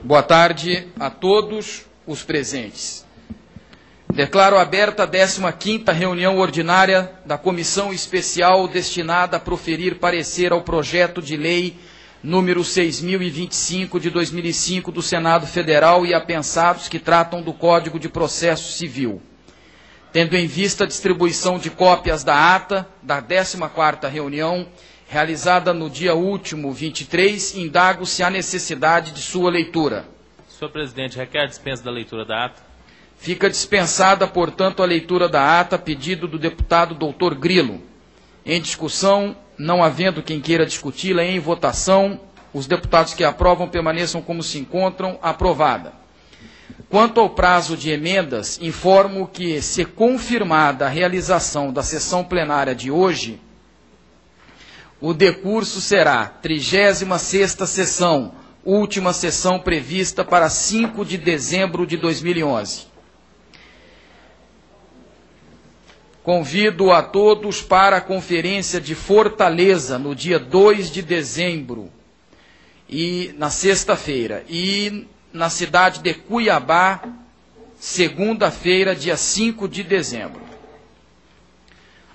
Boa tarde a todos os presentes. Declaro aberta a 15ª reunião ordinária da Comissão Especial destinada a proferir parecer ao projeto de lei número 6.025 de 2005 do Senado Federal e apensados que tratam do Código de Processo Civil. Tendo em vista a distribuição de cópias da ata da 14ª reunião, realizada no dia último, 23, indago se há necessidade de sua leitura. Senhor presidente, requer a dispensa da leitura da ata. Fica dispensada, portanto, a leitura da ata, pedido do deputado Dr. Grilo. Em discussão, não havendo quem queira discuti-la, em votação, os deputados que aprovam permaneçam como se encontram. Aprovada. Quanto ao prazo de emendas, informo que, se confirmada a realização da sessão plenária de hoje, o decurso será 36ª sessão, última sessão prevista para 5 de dezembro de 2011. Convido a todos para a Conferência de Fortaleza, no dia 2 de dezembro, e na sexta-feira, e na cidade de Cuiabá, segunda-feira, dia 5 de dezembro.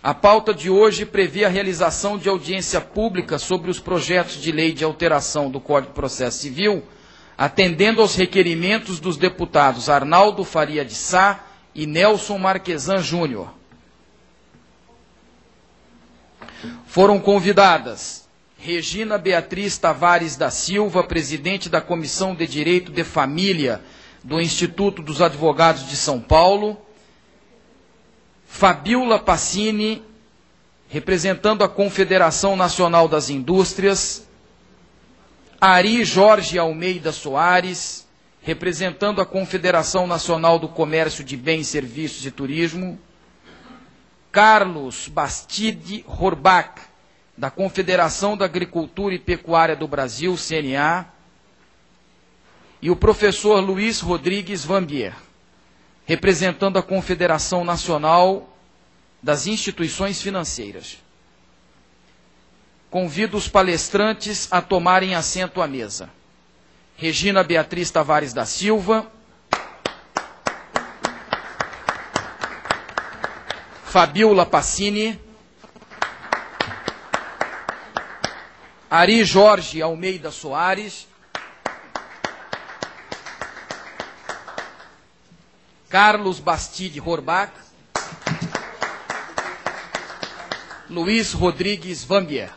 A pauta de hoje prevê a realização de audiência pública sobre os projetos de lei de alteração do Código de Processo Civil, atendendo aos requerimentos dos deputados Arnaldo Faria de Sá e Nelson Marquesan Júnior. Foram convidadas Regina Beatriz Tavares da Silva, presidente da Comissão de Direito de Família do Instituto dos Advogados de São Paulo, Fabiola Passini, representando a Confederação Nacional das Indústrias, Ari Jorge Almeida Soares, representando a Confederação Nacional do Comércio de Bens, Serviços e Turismo, Carlos Bastide Horbach, da Confederação da Agricultura e Pecuária do Brasil, CNA, e o professor Luiz Rodrigues Vambier, representando a Confederação Nacional das Instituições Financeiras. Convido os palestrantes a tomarem assento à mesa. Regina Beatriz Tavares da Silva, Fabiola Passini, Ari Jorge Almeida Soares, Carlos Bastide Horbach, Luiz Rodrigues Vambier.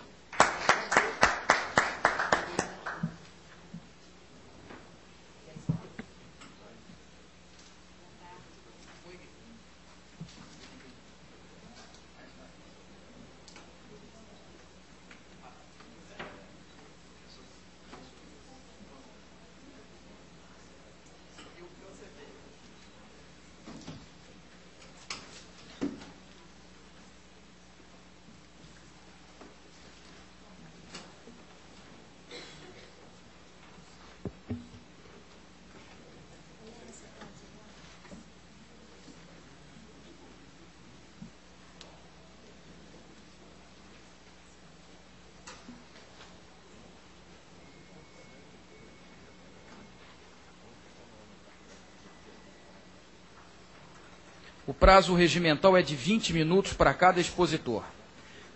O prazo regimental é de 20 minutos para cada expositor.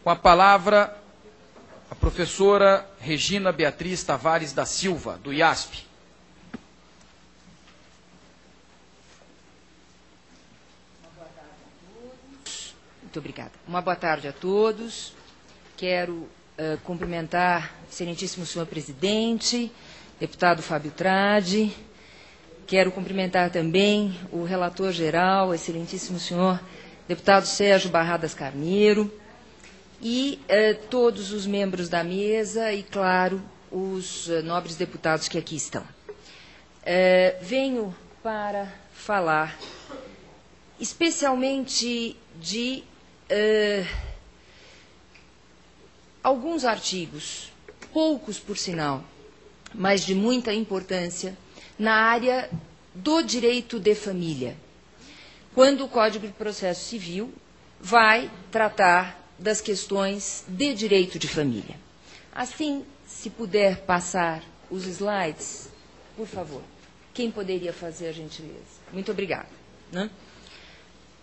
Com a palavra, a professora Regina Beatriz Tavares da Silva, do IASP. Muito obrigada. Uma boa tarde a todos. Quero cumprimentar o excelentíssimo senhor presidente, deputado Fábio Tradi. Quero cumprimentar também o relator geral, excelentíssimo senhor deputado Sérgio Barradas Carneiro, e todos os membros da mesa e, claro, os nobres deputados que aqui estão. Venho para falar especialmente de alguns artigos, poucos por sinal, mas de muita importância, na área do direito de família, quando o Código de Processo Civil vai tratar das questões de direito de família. Assim, se puder passar os slides, por favor. Quem poderia fazer a gentileza? Muito obrigada. Né?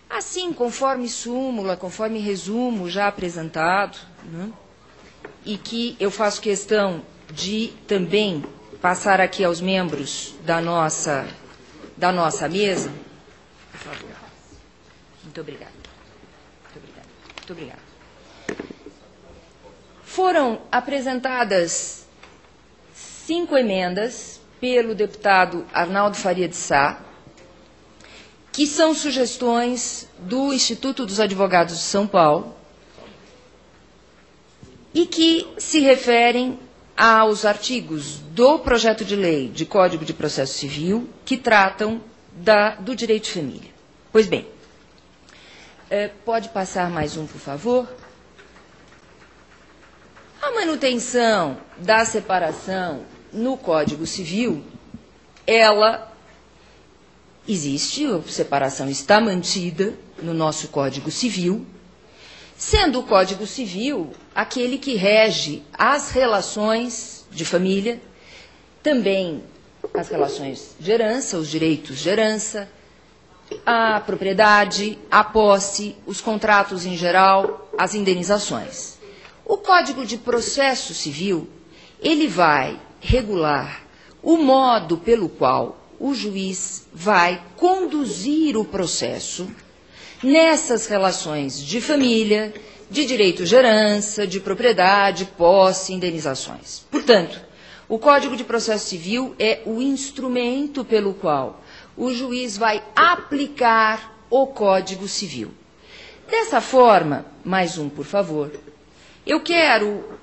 Assim, conforme súmula, conforme resumo já apresentado, né? E que eu faço questão de também passar aqui aos membros da nossa mesa. Por favor. Muito obrigada. Muito obrigada. Muito obrigada. Foram apresentadas 5 emendas pelo deputado Arnaldo Faria de Sá, que são sugestões do Instituto dos Advogados de São Paulo e que se referem aos artigos do projeto de lei de Código de Processo Civil que tratam do direito de família. Pois bem, pode passar mais um, por favor? A manutenção da separação no Código Civil, ela existe, a separação está mantida no nosso Código Civil, sendo o Código Civil aquele que rege as relações de família, também as relações de herança, os direitos de herança, a propriedade, a posse, os contratos em geral, as indenizações. O Código de Processo Civil, ele vai regular o modo pelo qual o juiz vai conduzir o processo nessas relações de família, de direito de herança, de propriedade, posse, indenizações. Portanto, o Código de Processo Civil é o instrumento pelo qual o juiz vai aplicar o Código Civil. Dessa forma, mais um, por favor, eu quero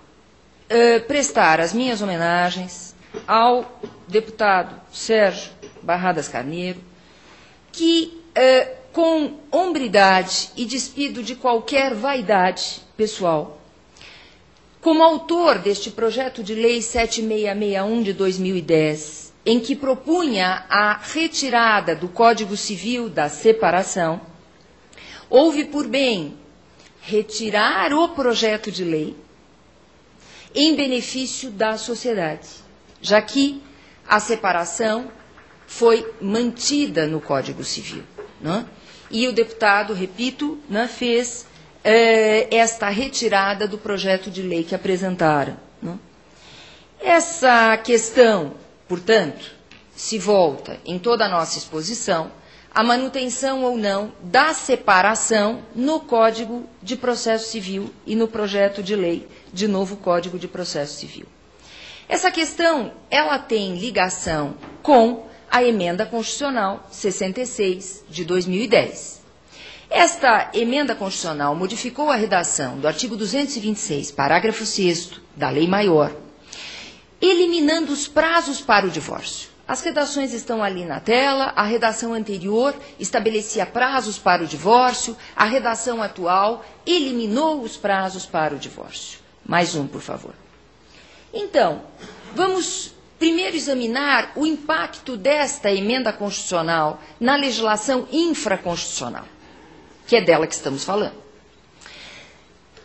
prestar as minhas homenagens ao deputado Sérgio Barradas Carneiro, que, com hombridade e despido de qualquer vaidade pessoal, como autor deste projeto de lei 7661 de 2010, em que propunha a retirada do Código Civil da separação, houve por bem retirar o projeto de lei em benefício da sociedade, já que a separação foi mantida no Código Civil. Né? E o deputado, repito, né, fez esta retirada do projeto de lei que apresentaram. Né? Essa questão, portanto, se volta em toda a nossa exposição a manutenção ou não da separação no Código de Processo Civil e no projeto de lei de novo Código de Processo Civil. Essa questão, ela tem ligação com a Emenda Constitucional 66 de 2010. Esta Emenda Constitucional modificou a redação do artigo 226, parágrafo 6º da Lei Maior, eliminando os prazos para o divórcio. As redações estão ali na tela, a redação anterior estabelecia prazos para o divórcio, a redação atual eliminou os prazos para o divórcio. Mais um, por favor. Então, vamos primeiro examinar o impacto desta emenda constitucional na legislação infraconstitucional, que é dela que estamos falando.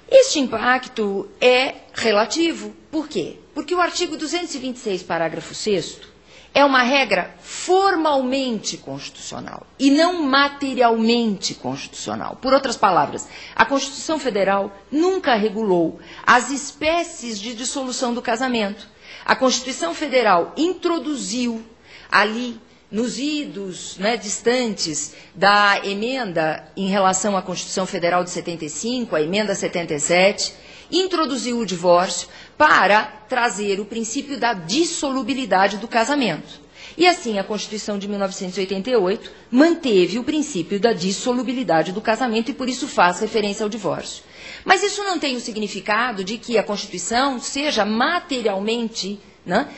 Este impacto é relativo. Por quê? Porque o artigo 226, parágrafo 6º, é uma regra formalmente constitucional e não materialmente constitucional. Por outras palavras, a Constituição Federal nunca regulou as espécies de dissolução do casamento. A Constituição Federal introduziu ali, nos idos, né, distantes da emenda em relação à Constituição Federal de 75, a emenda 77, introduziu o divórcio para trazer o princípio da dissolubilidade do casamento. E assim, a Constituição de 1988 manteve o princípio da dissolubilidade do casamento e por isso faz referência ao divórcio. Mas isso não tem o significado de que a Constituição seja materialmente, né,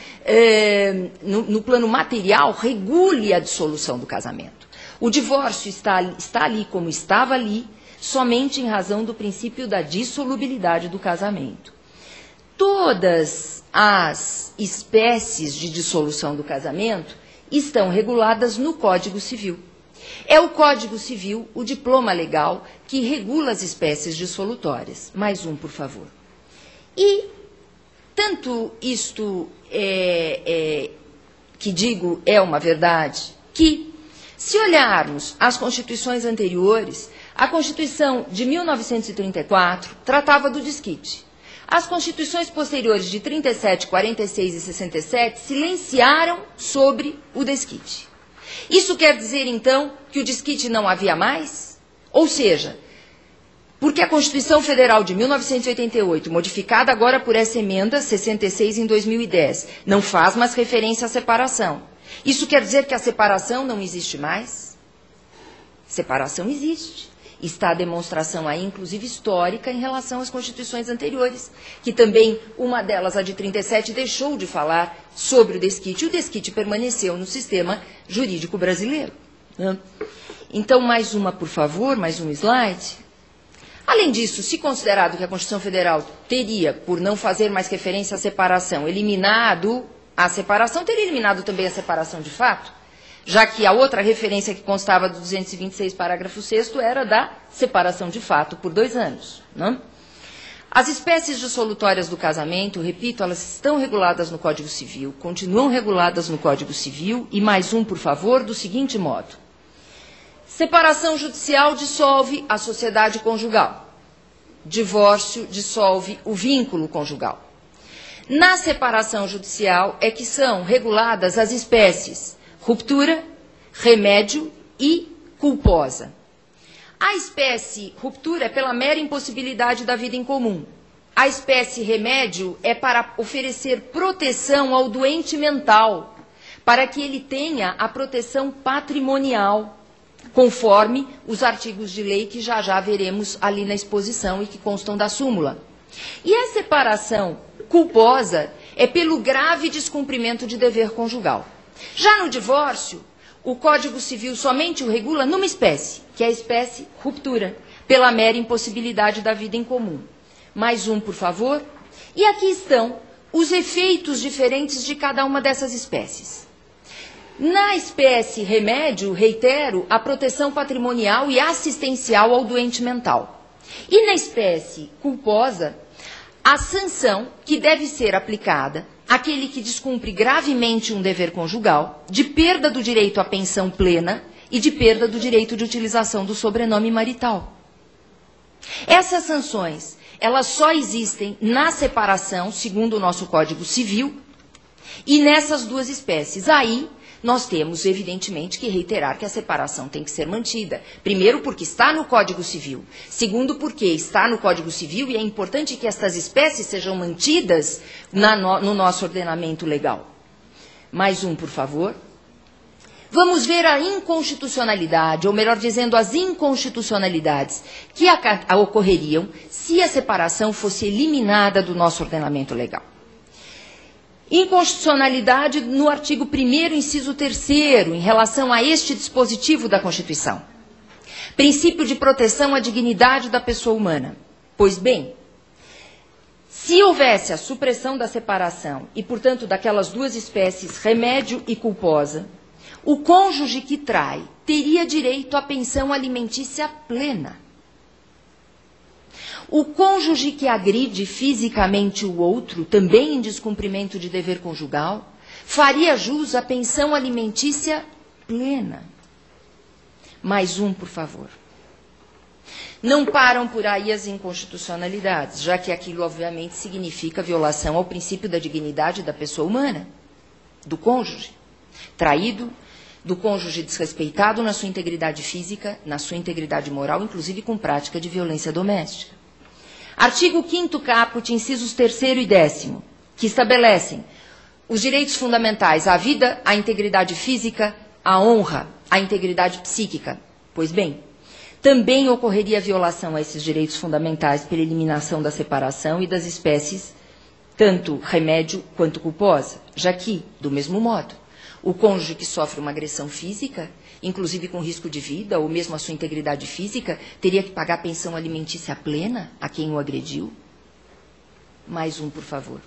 no plano material, regule a dissolução do casamento. O divórcio está ali como estava ali, somente em razão do princípio da dissolubilidade do casamento. Todas as espécies de dissolução do casamento estão reguladas no Código Civil. É o Código Civil, o diploma legal, que regula as espécies dissolutórias. Mais um, por favor. E tanto isto que digo é uma verdade, que, se olharmos as constituições anteriores, a Constituição de 1934 tratava do desquite. As constituições posteriores de 37, 46 e 67 silenciaram sobre o desquite. Isso quer dizer, então, que o desquite não havia mais? Ou seja, porque a Constituição Federal de 1988, modificada agora por essa emenda 66 em 2010, não faz mais referência à separação. Isso quer dizer que a separação não existe mais? Separação existe. Está a demonstração aí, inclusive histórica, em relação às constituições anteriores, que também, uma delas, a de 37, deixou de falar sobre o desquite, e o desquite permaneceu no sistema jurídico brasileiro. Então, mais uma, por favor, mais um slide. Além disso, se considerado que a Constituição Federal teria, por não fazer mais referência à separação, eliminado a separação, teria eliminado também a separação de fato, já que a outra referência que constava do 226, parágrafo 6º, era da separação de fato por 2 anos. Não? As espécies dissolutórias do casamento, repito, elas estão reguladas no Código Civil, continuam reguladas no Código Civil, e mais um, por favor, do seguinte modo. Separação judicial dissolve a sociedade conjugal. Divórcio dissolve o vínculo conjugal. Na separação judicial é que são reguladas as espécies ruptura, remédio e culposa. A espécie ruptura é pela mera impossibilidade da vida em comum. A espécie remédio é para oferecer proteção ao doente mental, para que ele tenha a proteção patrimonial, conforme os artigos de lei que já já veremos ali na exposição e que constam da súmula. E a separação culposa é pelo grave descumprimento de dever conjugal. Já no divórcio, o Código Civil somente o regula numa espécie, que é a espécie ruptura, pela mera impossibilidade da vida em comum. Mais um, por favor. E aqui estão os efeitos diferentes de cada uma dessas espécies. Na espécie remédio, reitero, a proteção patrimonial e assistencial ao doente mental. E na espécie culposa, a sanção que deve ser aplicada àquele que descumpre gravemente um dever conjugal, de perda do direito à pensão plena e de perda do direito de utilização do sobrenome marital. Essas sanções, elas só existem na separação, segundo o nosso Código Civil, e nessas duas espécies. Aí, nós temos, evidentemente, que reiterar que a separação tem que ser mantida. Primeiro, porque está no Código Civil. Segundo, porque está no Código Civil e é importante que estas espécies sejam mantidas no nosso ordenamento legal. Mais um, por favor. Vamos ver a inconstitucionalidade, ou melhor dizendo, as inconstitucionalidades que ocorreriam se a separação fosse eliminada do nosso ordenamento legal. Inconstitucionalidade no artigo 1º, inciso 3º, em relação a este dispositivo da Constituição. Princípio de proteção à dignidade da pessoa humana. Pois bem, se houvesse a supressão da separação e, portanto, daquelas duas espécies, remédio e culposa, o cônjuge que trai teria direito à pensão alimentícia plena. O cônjuge que agride fisicamente o outro, também em descumprimento de dever conjugal, faria jus à pensão alimentícia plena. Mais um, por favor. Não param por aí as inconstitucionalidades, já que aquilo, obviamente, significa violação ao princípio da dignidade da pessoa humana, do cônjuge traído, do cônjuge desrespeitado na sua integridade física, na sua integridade moral, inclusive com prática de violência doméstica. Artigo 5º caput, incisos 3º e 10º, que estabelecem os direitos fundamentais à vida, à integridade física, à honra, à integridade psíquica. Pois bem, também ocorreria violação a esses direitos fundamentais pela eliminação da separação e das espécies, tanto remédio quanto culposa, já que, do mesmo modo, o cônjuge que sofre uma agressão física, inclusive com risco de vida, ou mesmo a sua integridade física, teria que pagar pensão alimentícia plena a quem o agrediu? Mais um, por favor.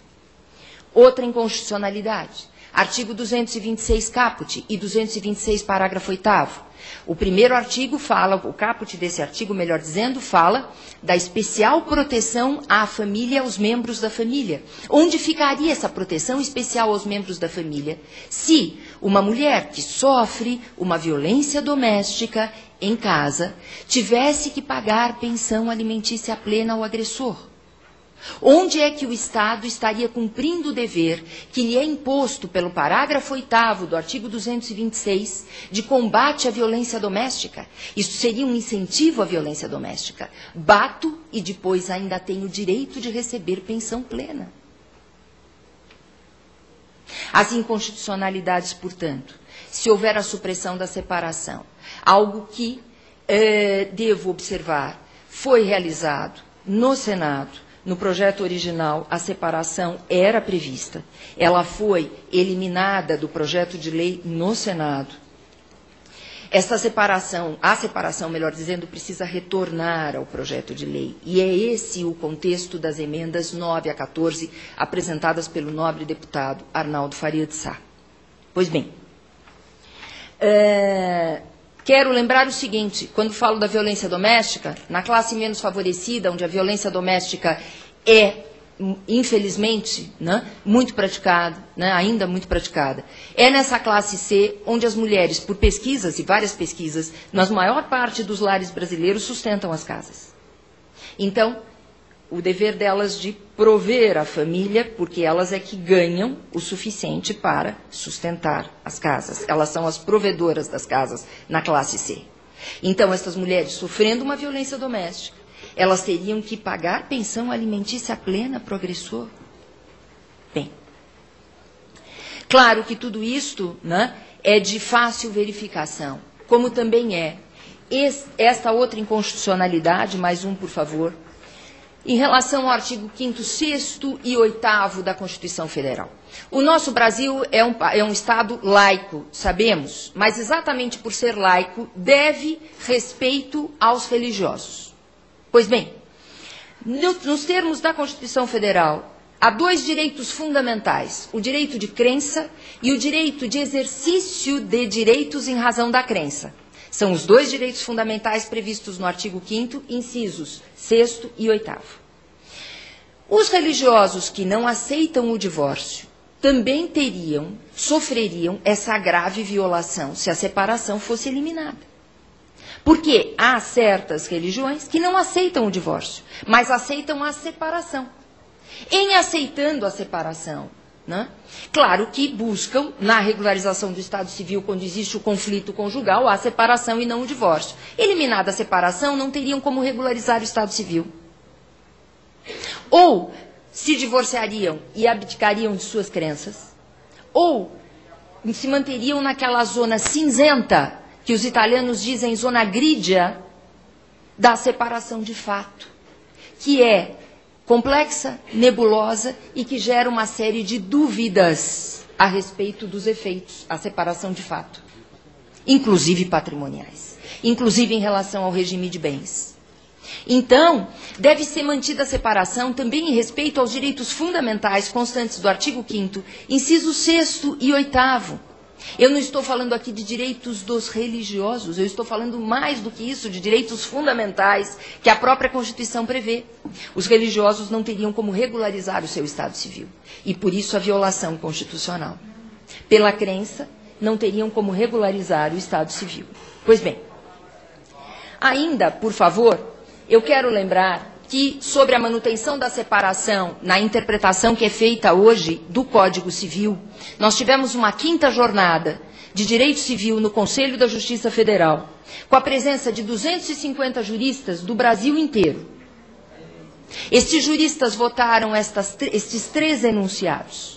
Outra inconstitucionalidade. Artigo 226 caput e 226 parágrafo 8º. O primeiro artigo fala, o caput desse artigo, melhor dizendo, fala da especial proteção à família, aos membros da família. Onde ficaria essa proteção especial aos membros da família? Se uma mulher que sofre uma violência doméstica em casa tivesse que pagar pensão alimentícia plena ao agressor. Onde é que o Estado estaria cumprindo o dever que lhe é imposto pelo parágrafo 8º do artigo 226 de combate à violência doméstica? Isso seria um incentivo à violência doméstica. Bato e depois ainda tenho o direito de receber pensão plena. As inconstitucionalidades, portanto, se houver a supressão da separação, algo que, devo observar, foi realizado no Senado. No projeto original, a separação era prevista. Ela foi eliminada do projeto de lei no Senado. Esta separação, a separação, melhor dizendo, precisa retornar ao projeto de lei. E é esse o contexto das emendas 9 a 14, apresentadas pelo nobre deputado Arnaldo Faria de Sá. Pois bem, quero lembrar o seguinte, quando falo da violência doméstica, na classe menos favorecida, onde a violência doméstica é, infelizmente, muito praticada, ainda muito praticada, é nessa classe C, onde as mulheres, por pesquisas, e várias pesquisas, na maior parte dos lares brasileiros, sustentam as casas. Então, o dever delas de prover a família, porque elas é que ganham o suficiente para sustentar as casas. Elas são as provedoras das casas na classe C. Então, essas mulheres sofrendo uma violência doméstica, elas teriam que pagar pensão alimentícia plena para o agressor? Bem, claro que tudo isto é de fácil verificação, como também é esta outra inconstitucionalidade, mais um, por favor, em relação ao artigo 5º, 6º e 8º da Constituição Federal. O nosso Brasil é um Estado laico, sabemos, mas exatamente por ser laico, deve respeito aos religiosos. Pois bem, nos termos da Constituição Federal, há dois direitos fundamentais, o direito de crença e o direito de exercício de direitos em razão da crença. São os dois direitos fundamentais previstos no artigo 5º, incisos 6º e 8º. Os religiosos que não aceitam o divórcio também sofreriam essa grave violação se a separação fosse eliminada. Porque há certas religiões que não aceitam o divórcio, mas aceitam a separação. Em aceitando a separação, claro que buscam, na regularização do Estado Civil, quando existe o conflito conjugal, a separação e não o divórcio. Eliminada a separação, não teriam como regularizar o Estado Civil. Ou se divorciariam e abdicariam de suas crenças, ou se manteriam naquela zona cinzenta, que os italianos dizem zona grigia, da separação de fato, que é complexa, nebulosa e que gera uma série de dúvidas a respeito dos efeitos, a separação de fato, inclusive patrimoniais, inclusive em relação ao regime de bens. Então, deve ser mantida a separação também em respeito aos direitos fundamentais constantes do artigo 5º, incisos 6º e 8º. Eu não estou falando aqui de direitos dos religiosos, eu estou falando mais do que isso, de direitos fundamentais que a própria Constituição prevê. Os religiosos não teriam como regularizar o seu Estado Civil, e por isso a violação constitucional. Pela crença, não teriam como regularizar o Estado Civil. Pois bem, ainda, por favor, eu quero lembrar que, sobre a manutenção da separação, na interpretação que é feita hoje do Código Civil, nós tivemos uma 5ª jornada de Direito Civil no Conselho da Justiça Federal, com a presença de 250 juristas do Brasil inteiro. Estes juristas votaram estes 3 enunciados.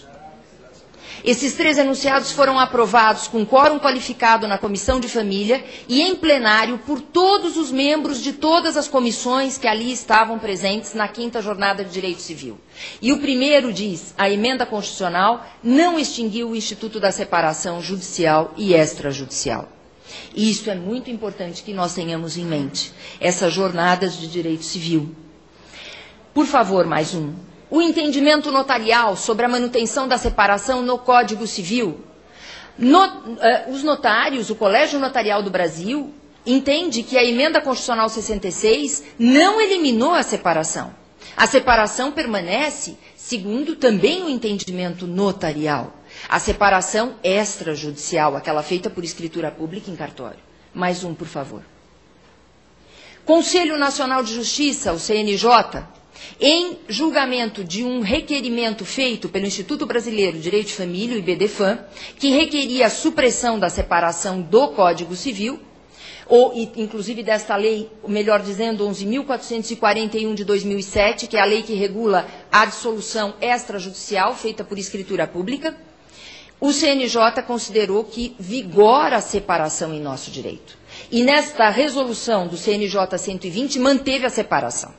Esses 3 enunciados foram aprovados com quórum qualificado na Comissão de Família e em plenário por todos os membros de todas as comissões que ali estavam presentes na 5ª jornada de Direito Civil. E o primeiro diz, a emenda constitucional não extinguiu o Instituto da Separação Judicial e Extrajudicial. E isso é muito importante que nós tenhamos em mente, essas jornadas de Direito Civil. Por favor, mais um. o entendimento notarial sobre a manutenção da separação no Código Civil. Os notários, o Colégio Notarial do Brasil, entende que a Emenda Constitucional 66 não eliminou a separação. A separação permanece, segundo também o entendimento notarial. A separação extrajudicial, aquela feita por escritura pública em cartório. Mais um, por favor. Conselho Nacional de Justiça, o CNJ, em julgamento de um requerimento feito pelo Instituto Brasileiro de Direito de Família, o IBDFAM, que requeria a supressão da separação do Código Civil, ou inclusive desta lei, melhor dizendo, 11.441 de 2007, que é a lei que regula a dissolução extrajudicial feita por escritura pública, o CNJ considerou que vigora a separação em nosso direito. E nesta resolução do CNJ 120 manteve a separação.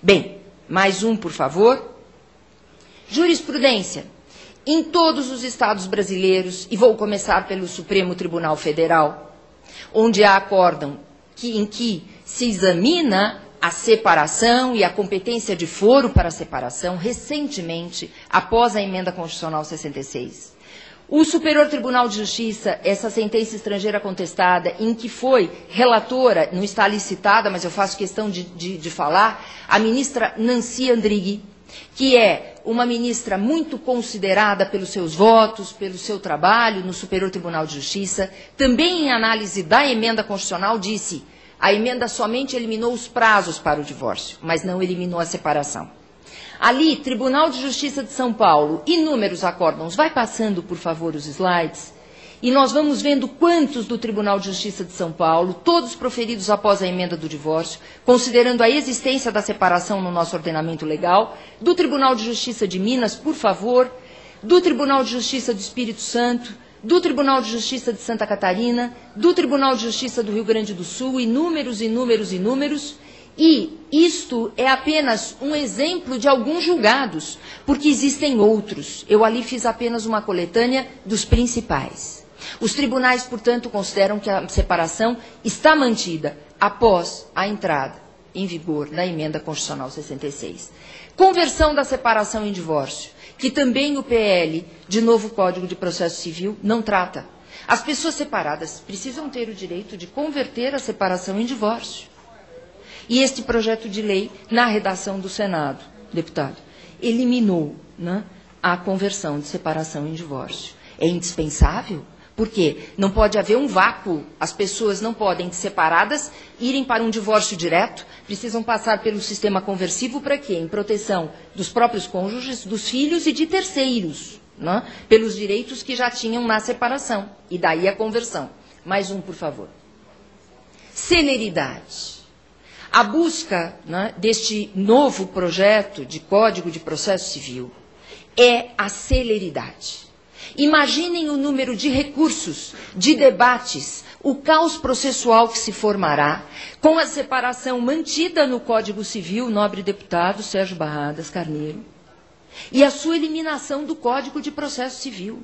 Bem, mais um, por favor. Jurisprudência. Em todos os estados brasileiros, e vou começar pelo Supremo Tribunal Federal, onde há acórdão em que se examina a separação e a competência de foro para a separação, recentemente, após a Emenda Constitucional 66. O Superior Tribunal de Justiça, essa sentença estrangeira contestada, em que foi relatora, não está ali citada, mas eu faço questão de falar, a ministra Nancy Andrighi, que é uma ministra muito considerada pelos seus votos, pelo seu trabalho no Superior Tribunal de Justiça, também em análise da emenda constitucional disse: a emenda somente eliminou os prazos para o divórcio, mas não eliminou a separação. Ali, Tribunal de Justiça de São Paulo, inúmeros acórdãos. Vai passando, por favor, os slides. E nós vamos vendo quantos do Tribunal de Justiça de São Paulo, todos proferidos após a emenda do divórcio, considerando a existência da separação no nosso ordenamento legal, do Tribunal de Justiça de Minas, por favor, do Tribunal de Justiça do Espírito Santo, do Tribunal de Justiça de Santa Catarina, do Tribunal de Justiça do Rio Grande do Sul, inúmeros. E isto é apenas um exemplo de alguns julgados, porque existem outros. Eu ali fiz apenas uma coletânea dos principais. Os tribunais, portanto, consideram que a separação está mantida após a entrada em vigor da Emenda Constitucional 66. Conversão da separação em divórcio, que também o PL de novo Código de Processo Civil não trata. As pessoas separadas precisam ter o direito de converter a separação em divórcio. E este projeto de lei, na redação do Senado, deputado, eliminou, né, a conversão de separação em divórcio. É indispensável, porque não pode haver um vácuo. As pessoas não podem, separadas, irem para um divórcio direto, precisam passar pelo sistema conversivo para quê? Em proteção dos próprios cônjuges, dos filhos e de terceiros, né, pelos direitos que já tinham na separação. E daí a conversão. Mais um, por favor. Celeridade. A busca, né, deste novo projeto de Código de Processo Civil é a celeridade. Imaginem o número de recursos, de debates, o caos processual que se formará com a separação mantida no Código Civil, nobre deputado Sérgio Barradas Carneiro, e a sua eliminação do Código de Processo Civil.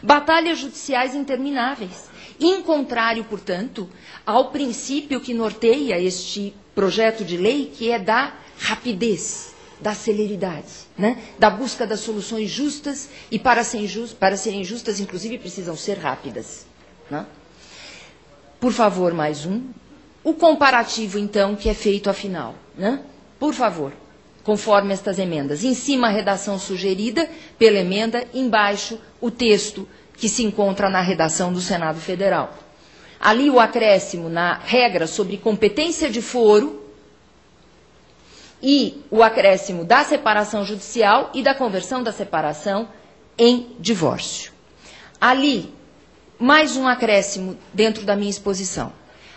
Batalhas judiciais intermináveis. Em contrário, portanto, ao princípio que norteia este projeto de lei, que é da rapidez, da celeridade, né? Da busca das soluções justas e, para serem justas, inclusive, precisam ser rápidas, né? Por favor, mais um. O comparativo, então, que é feito afinal, né? Por favor, conforme estas emendas. Em cima, a redação sugerida pela emenda, embaixo, o texto que se encontra na redação do Senado Federal. Ali o acréscimo na regra sobre competência de foro e o acréscimo da separação judicial e da conversão da separação em divórcio. Ali, mais um acréscimo dentro da minha exposição.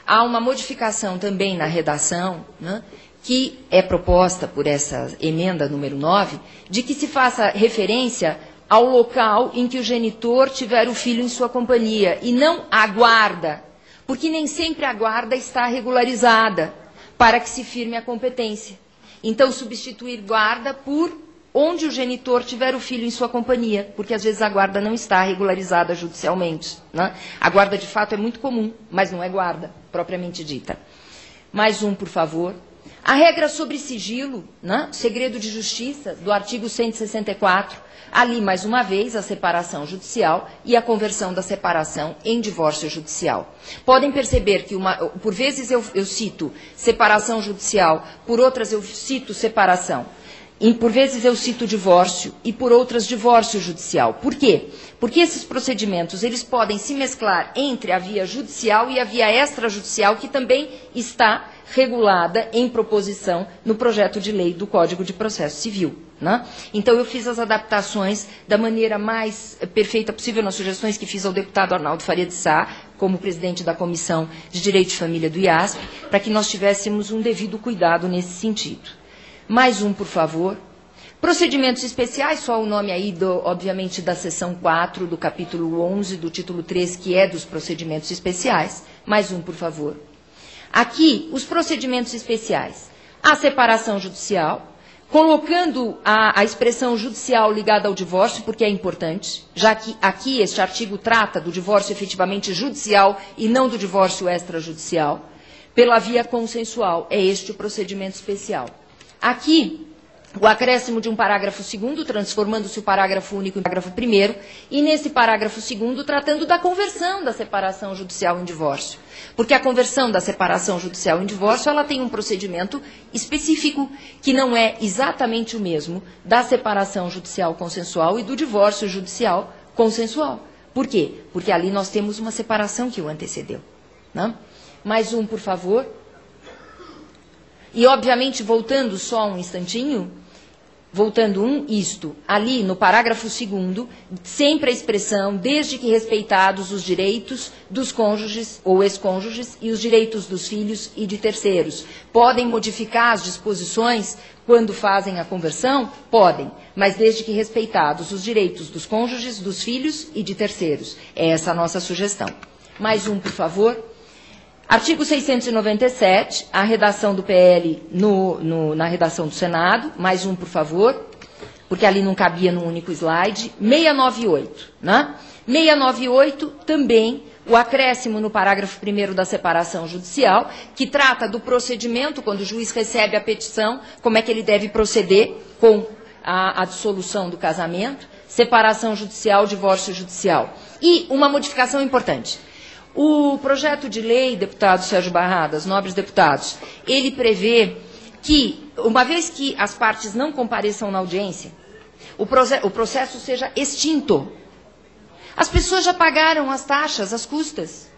Há uma modificação também na redação, né, que é proposta por essa emenda número 9, de que se faça referência ao local em que o genitor tiver o filho em sua companhia, e não a guarda, porque nem sempre a guarda está regularizada para que se firme a competência. Então, substituir guarda por onde o genitor tiver o filho em sua companhia, porque às vezes a guarda não está regularizada judicialmente, né? A guarda, de fato, é muito comum, mas não é guarda, propriamente dita. Mais um, por favor. A regra sobre sigilo, né? Segredo de justiça, do artigo 164, ali, mais uma vez, a separação judicial e a conversão da separação em divórcio judicial. Podem perceber que, por vezes, eu cito separação judicial, por outras eu cito separação. E, por vezes, eu cito divórcio e, por outras, divórcio judicial. Por quê? Porque esses procedimentos eles podem se mesclar entre a via judicial e a via extrajudicial, que também está regulada em proposição no projeto de lei do Código de Processo Civil. Né? Então, eu fiz as adaptações da maneira mais perfeita possível nas sugestões que fiz ao deputado Arnaldo Faria de Sá, como presidente da Comissão de Direito de Família do IASP, para que nós tivéssemos um devido cuidado nesse sentido. Mais um, por favor. Procedimentos especiais, só o nome aí, obviamente, da seção 4, do capítulo 11, do título 3, que é dos procedimentos especiais. Mais um, por favor. Aqui, os procedimentos especiais. A separação judicial, colocando a expressão judicial ligada ao divórcio, porque é importante, já que aqui este artigo trata do divórcio efetivamente judicial e não do divórcio extrajudicial. Pela via consensual, é este o procedimento especial. Aqui, o acréscimo de um parágrafo 2º, transformando-se o parágrafo único em parágrafo 1º, e nesse parágrafo 2º, tratando da conversão da separação judicial em divórcio. Porque a conversão da separação judicial em divórcio, ela tem um procedimento específico, que não é exatamente o mesmo da separação judicial consensual e do divórcio judicial consensual. Por quê? Porque ali nós temos uma separação que o antecedeu. Né? Mais um, por favor. E, obviamente, voltando só um instantinho, isto, ali no parágrafo 2º, sempre a expressão, desde que respeitados os direitos dos cônjuges ou ex-cônjuges e os direitos dos filhos e de terceiros. Podem modificar as disposições quando fazem a conversão? Podem, mas desde que respeitados os direitos dos cônjuges, dos filhos e de terceiros. É essa a nossa sugestão. Mais um, por favor. Artigo 697, a redação do PL na redação do Senado. Mais um, por favor, porque ali não cabia num único slide. 698. Né? 698 também o acréscimo no parágrafo 1º da separação judicial, que trata do procedimento, quando o juiz recebe a petição, como é que ele deve proceder com a dissolução do casamento, separação judicial, divórcio judicial. E uma modificação importante. O projeto de lei, deputado Sérgio Barradas, nobres deputados, ele prevê que, uma vez que as partes não compareçam na audiência, o processo seja extinto. As pessoas já pagaram as taxas, as custas.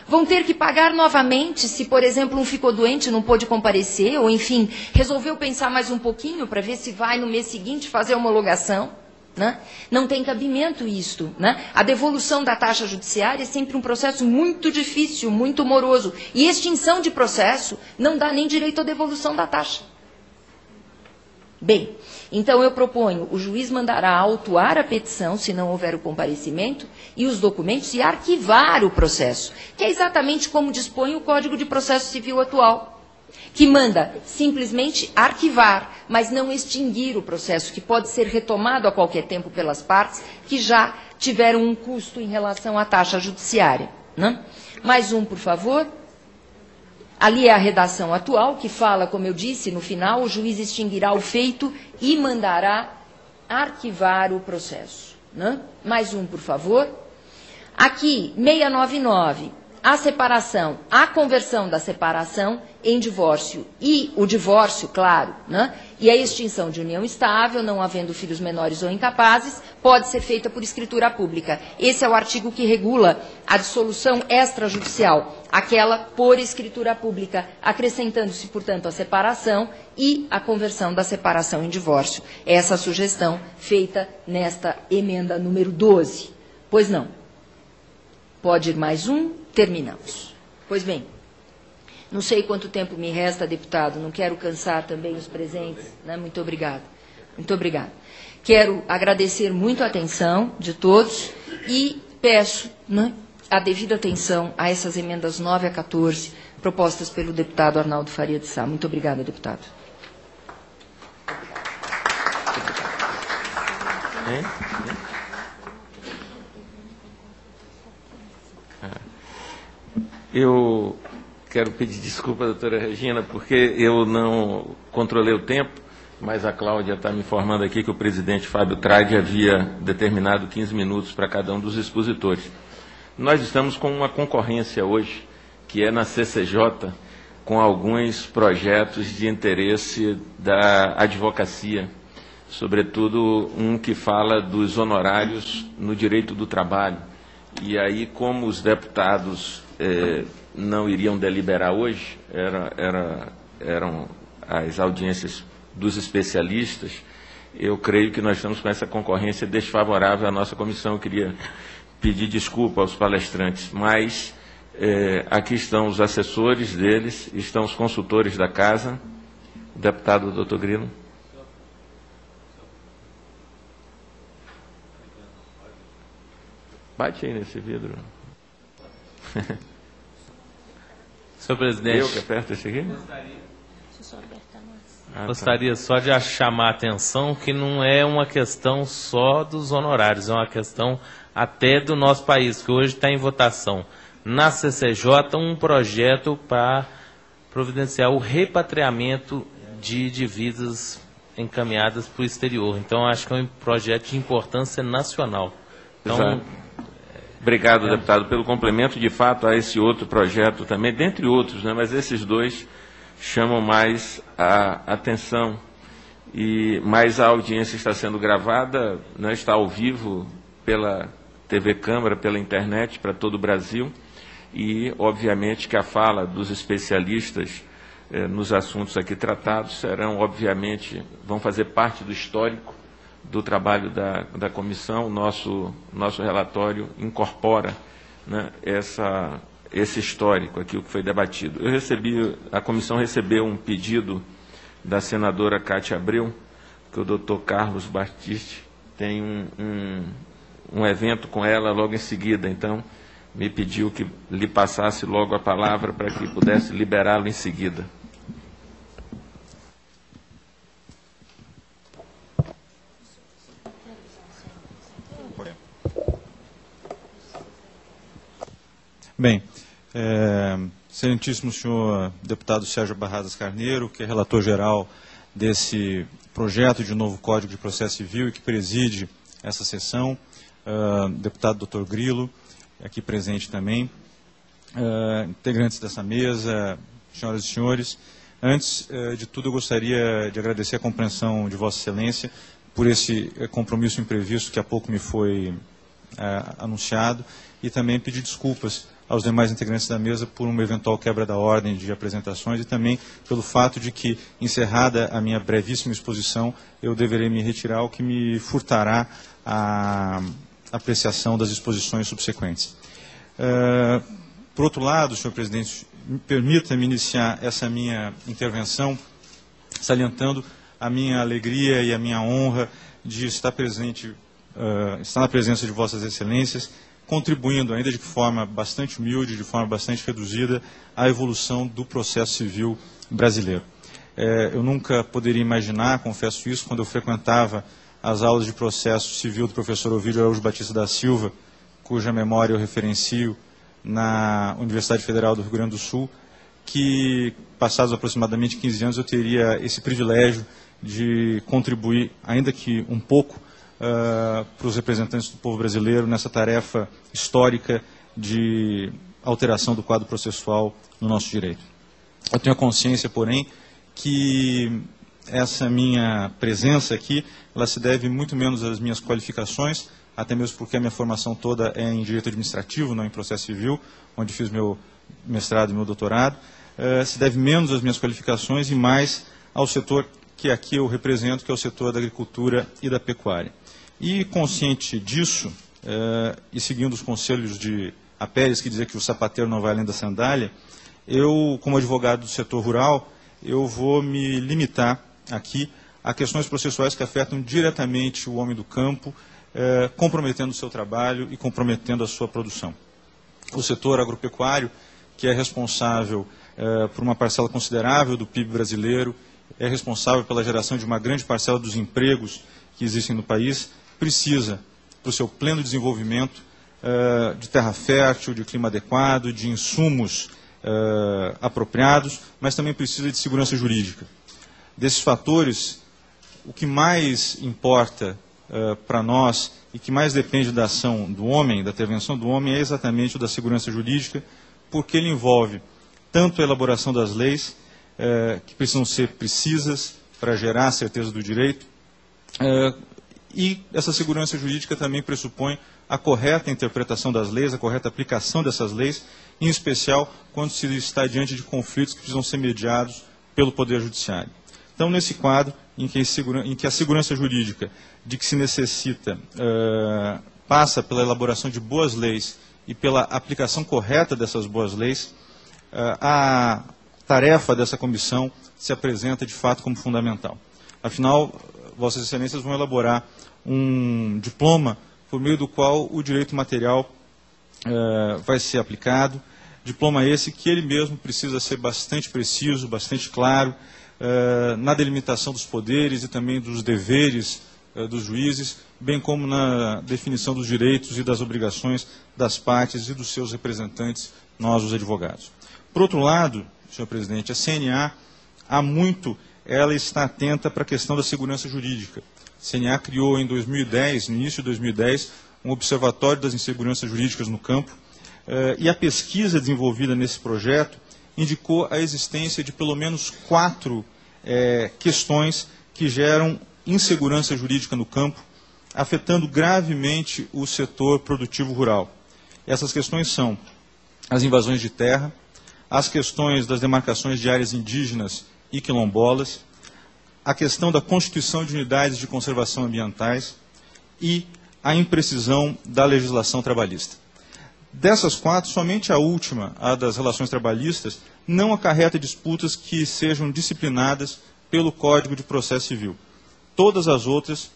Vão ter que pagar novamente se, por exemplo, um ficou doente, não pôde comparecer, ou, enfim, resolveu pensar mais um pouquinho para ver se vai no mês seguinte fazer a homologação. Né? Não tem cabimento isto. Né? A devolução da taxa judiciária é sempre um processo muito difícil, muito moroso. E extinção de processo não dá nem direito à devolução da taxa. Bem, então eu proponho, o juiz mandará autuar a petição, se não houver o comparecimento, e os documentos, e arquivar o processo, que é exatamente como dispõe o Código de Processo Civil atual, que manda simplesmente arquivar, mas não extinguir o processo, que pode ser retomado a qualquer tempo pelas partes que já tiveram um custo em relação à taxa judiciária. Né? Mais um, por favor. Ali é a redação atual, que fala, como eu disse, no final, o juiz extinguirá o feito e mandará arquivar o processo. Né? Mais um, por favor. Aqui, 699. A separação, a conversão da separação em divórcio e o divórcio, claro, né? E a extinção de união estável, não havendo filhos menores ou incapazes, pode ser feita por escritura pública. Esse é o artigo que regula a dissolução extrajudicial, aquela por escritura pública, acrescentando-se, portanto, a separação e a conversão da separação em divórcio. Essa sugestão feita nesta emenda número 12. Pois não. Pode ir mais um, terminamos. Pois bem, não sei quanto tempo me resta, deputado, não quero cansar também os presentes. Né? Muito obrigada. Muito obrigada. Quero agradecer muito a atenção de todos e peço, né, a devida atenção a essas emendas 9 a 14, propostas pelo deputado Arnaldo Faria de Sá. Muito obrigada, deputado. Eu quero pedir desculpa, doutora Regina, porque eu não controlei o tempo, mas a Cláudia está me informando aqui que o presidente Fábio Tradi havia determinado 15 minutos para cada um dos expositores. Nós estamos com uma concorrência hoje, que é na CCJ, com alguns projetos de interesse da advocacia, sobretudo um que fala dos honorários no direito do trabalho. E aí, como os deputados não iriam deliberar hoje, eram as audiências dos especialistas, eu creio que nós estamos com essa concorrência desfavorável à nossa comissão. Eu queria pedir desculpa aos palestrantes, mas aqui estão os assessores deles, estão os consultores da casa, o deputado Dr. Grilo. Bate aí nesse vidro. Senhor presidente, Eu que aperto esse aqui? gostaria só de chamar a atenção que não é uma questão só dos honorários, é uma questão até do nosso país, que hoje está em votação na CCJ um projeto para providenciar o repatriamento de divisas encaminhadas para o exterior. Então, acho que é um projeto de importância nacional. Então, Exato. Obrigado, deputado, pelo complemento. De fato, a esse outro projeto também, dentre outros, né, mas esses dois chamam mais a atenção. Mas a audiência está sendo gravada, né, está ao vivo pela TV Câmara, pela internet, para todo o Brasil. E, obviamente, que a fala dos especialistas nos assuntos aqui tratados vão fazer parte do histórico do trabalho da comissão. O nosso relatório incorpora, né, esse histórico aqui, o que foi debatido. A comissão recebeu um pedido da senadora Cátia Abreu, que o doutor Carlos Batiste tem um evento com ela logo em seguida, então me pediu que lhe passasse logo a palavra para que pudesse liberá-lo em seguida. Bem, excelentíssimo senhor deputado Sérgio Barradas Carneiro, que é relator-geral desse projeto de novo Código de Processo Civil e que preside essa sessão, deputado Dr. Grilo, aqui presente também, integrantes dessa mesa, senhoras e senhores. Antes de tudo, eu gostaria de agradecer a compreensão de Vossa Excelência por esse compromisso imprevisto que há pouco me foi anunciado, e também pedir desculpas aos demais integrantes da mesa por uma eventual quebra da ordem de apresentações e também pelo fato de que, encerrada a minha brevíssima exposição, eu deverei me retirar, o que me furtará a apreciação das exposições subsequentes. Por outro lado, senhor presidente, permita-me iniciar essa minha intervenção salientando a minha alegria e a minha honra de estar na presença de vossas excelências, contribuindo, ainda de forma bastante humilde, de forma bastante reduzida, à evolução do processo civil brasileiro. Eu nunca poderia imaginar, confesso isso, quando eu frequentava as aulas de processo civil do professor Ovídio Araújo Batista da Silva, cuja memória eu referencio na Universidade Federal do Rio Grande do Sul, que, passados aproximadamente 15 anos, eu teria esse privilégio de contribuir, ainda que um pouco, para os representantes do povo brasileiro nessa tarefa histórica de alteração do quadro processual no nosso direito. Eu tenho a consciência, porém, que essa minha presença aqui, ela se deve muito menos às minhas qualificações, até mesmo porque a minha formação toda é em direito administrativo, não em processo civil, onde fiz meu mestrado e meu doutorado, se deve menos às minhas qualificações e mais ao setor que aqui eu represento, que é o setor da agricultura e da pecuária. E consciente disso, e seguindo os conselhos de Apérez, que dizia que o sapateiro não vai além da sandália, eu, como advogado do setor rural, eu vou me limitar aqui a questões processuais que afetam diretamente o homem do campo, comprometendo o seu trabalho e comprometendo a sua produção. O setor agropecuário, que é responsável por uma parcela considerável do PIB brasileiro, é responsável pela geração de uma grande parcela dos empregos que existem no país, precisa, para o seu pleno desenvolvimento, de terra fértil, de clima adequado, de insumos apropriados, mas também precisa de segurança jurídica. Desses fatores, o que mais importa para nós e que mais depende da ação do homem, da intervenção do homem, é exatamente o da segurança jurídica, porque ele envolve tanto a elaboração das leis, que precisam ser precisas para gerar a certeza do direito, e essa segurança jurídica também pressupõe a correta interpretação das leis, a correta aplicação dessas leis, em especial quando se está diante de conflitos que precisam ser mediados pelo Poder Judiciário. Então, nesse quadro, em que a segurança jurídica de que se necessita passa pela elaboração de boas leis e pela aplicação correta dessas boas leis, a tarefa dessa comissão se apresenta, de fato, como fundamental. Afinal, Vossas Excelências vão elaborar um diploma por meio do qual o direito material vai ser aplicado, diploma esse que ele mesmo precisa ser bastante preciso, bastante claro, na delimitação dos poderes e também dos deveres dos juízes, bem como na definição dos direitos e das obrigações das partes e dos seus representantes, nós, os advogados. Por outro lado, senhor presidente, a CNA, há muito, ela está atenta para a questão da segurança jurídica. A CNA criou em 2010, no início de 2010, um observatório das inseguranças jurídicas no campo, e a pesquisa desenvolvida nesse projeto indicou a existência de pelo menos 4 questões que geram insegurança jurídica no campo, afetando gravemente o setor produtivo rural. Essas questões são as invasões de terra, as questões das demarcações de áreas indígenas e quilombolas, a questão da constituição de unidades de conservação ambientais e a imprecisão da legislação trabalhista. Dessas 4, somente a última, a das relações trabalhistas, não acarreta disputas que sejam disciplinadas pelo Código de Processo Civil. Todas as outras,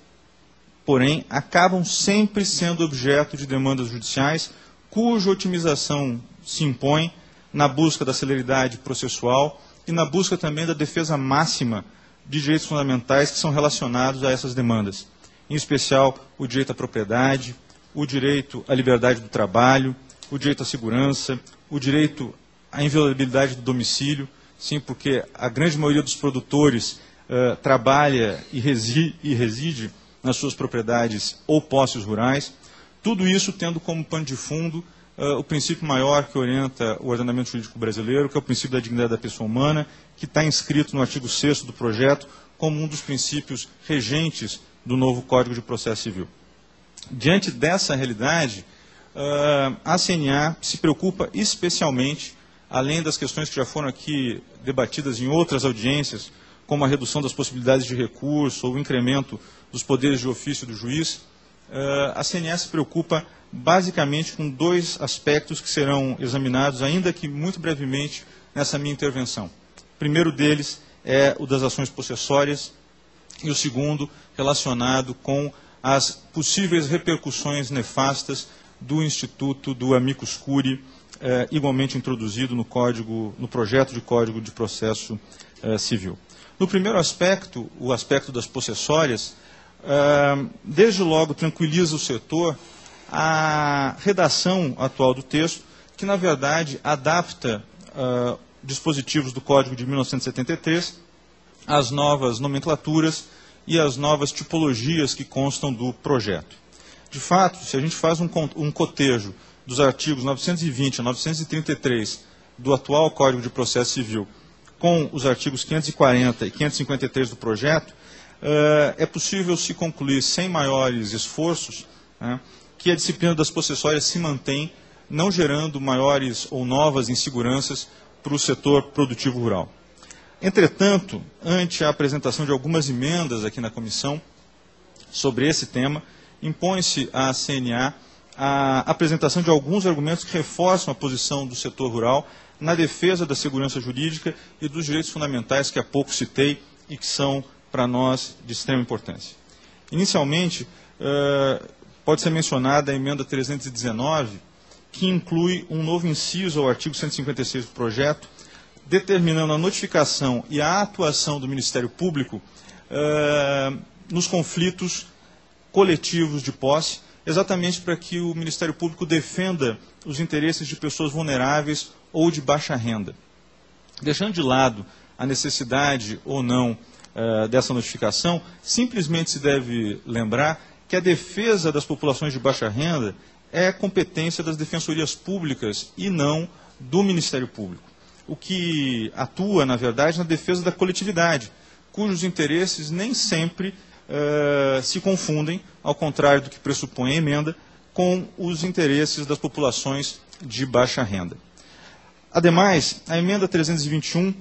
porém, acabam sempre sendo objeto de demandas judiciais, cuja otimização se impõe na busca da celeridade processual e na busca também da defesa máxima de direitos fundamentais que são relacionados a essas demandas. Em especial, o direito à propriedade, o direito à liberdade do trabalho, o direito à segurança, o direito à inviolabilidade do domicílio, sim, porque a grande maioria dos produtores trabalha e reside nas suas propriedades ou posses rurais, tudo isso tendo como pano de fundo o princípio maior que orienta o ordenamento jurídico brasileiro, que é o princípio da dignidade da pessoa humana, que está inscrito no artigo 6º do projeto como um dos princípios regentes do novo Código de Processo Civil. Diante dessa realidade, a CNA se preocupa especialmente, além das questões que já foram aqui debatidas em outras audiências, como a redução das possibilidades de recurso ou o incremento dos poderes de ofício do juiz, a CNA se preocupa basicamente com 2 aspectos que serão examinados, ainda que muito brevemente, nessa minha intervenção. O primeiro deles é o das ações possessórias e o segundo relacionado com as possíveis repercussões nefastas do Instituto do Amicus Curiae, igualmente introduzido no projeto de Código de Processo Civil. No primeiro aspecto, o aspecto das possessórias, desde logo tranquiliza o setor a redação atual do texto, que na verdade adapta dispositivos do Código de 1973 às novas nomenclaturas e às novas tipologias que constam do projeto. De fato, se a gente faz um cotejo dos artigos 920 a 933 do atual Código de Processo Civil com os artigos 540 e 553 do projeto, é possível se concluir sem maiores esforços, né, que a disciplina das possessórias se mantém, não gerando maiores ou novas inseguranças para o setor produtivo rural. Entretanto, ante a apresentação de algumas emendas aqui na comissão sobre esse tema, impõe-se à CNA a apresentação de alguns argumentos que reforçam a posição do setor rural na defesa da segurança jurídica e dos direitos fundamentais que há pouco citei e que são, para nós, de extrema importância. Inicialmente, pode ser mencionada a emenda 319, que inclui um novo inciso ao artigo 156 do projeto, determinando a notificação e a atuação do Ministério Público nos conflitos coletivos de posse, exatamente para que o Ministério Público defenda os interesses de pessoas vulneráveis ou de baixa renda. Deixando de lado a necessidade ou não dessa notificação, simplesmente se deve lembrar que a defesa das populações de baixa renda é competência das defensorias públicas e não do Ministério Público, o que atua, na verdade, na defesa da coletividade, cujos interesses nem sempre se confundem, ao contrário do que pressupõe a emenda, com os interesses das populações de baixa renda. Ademais, a emenda 321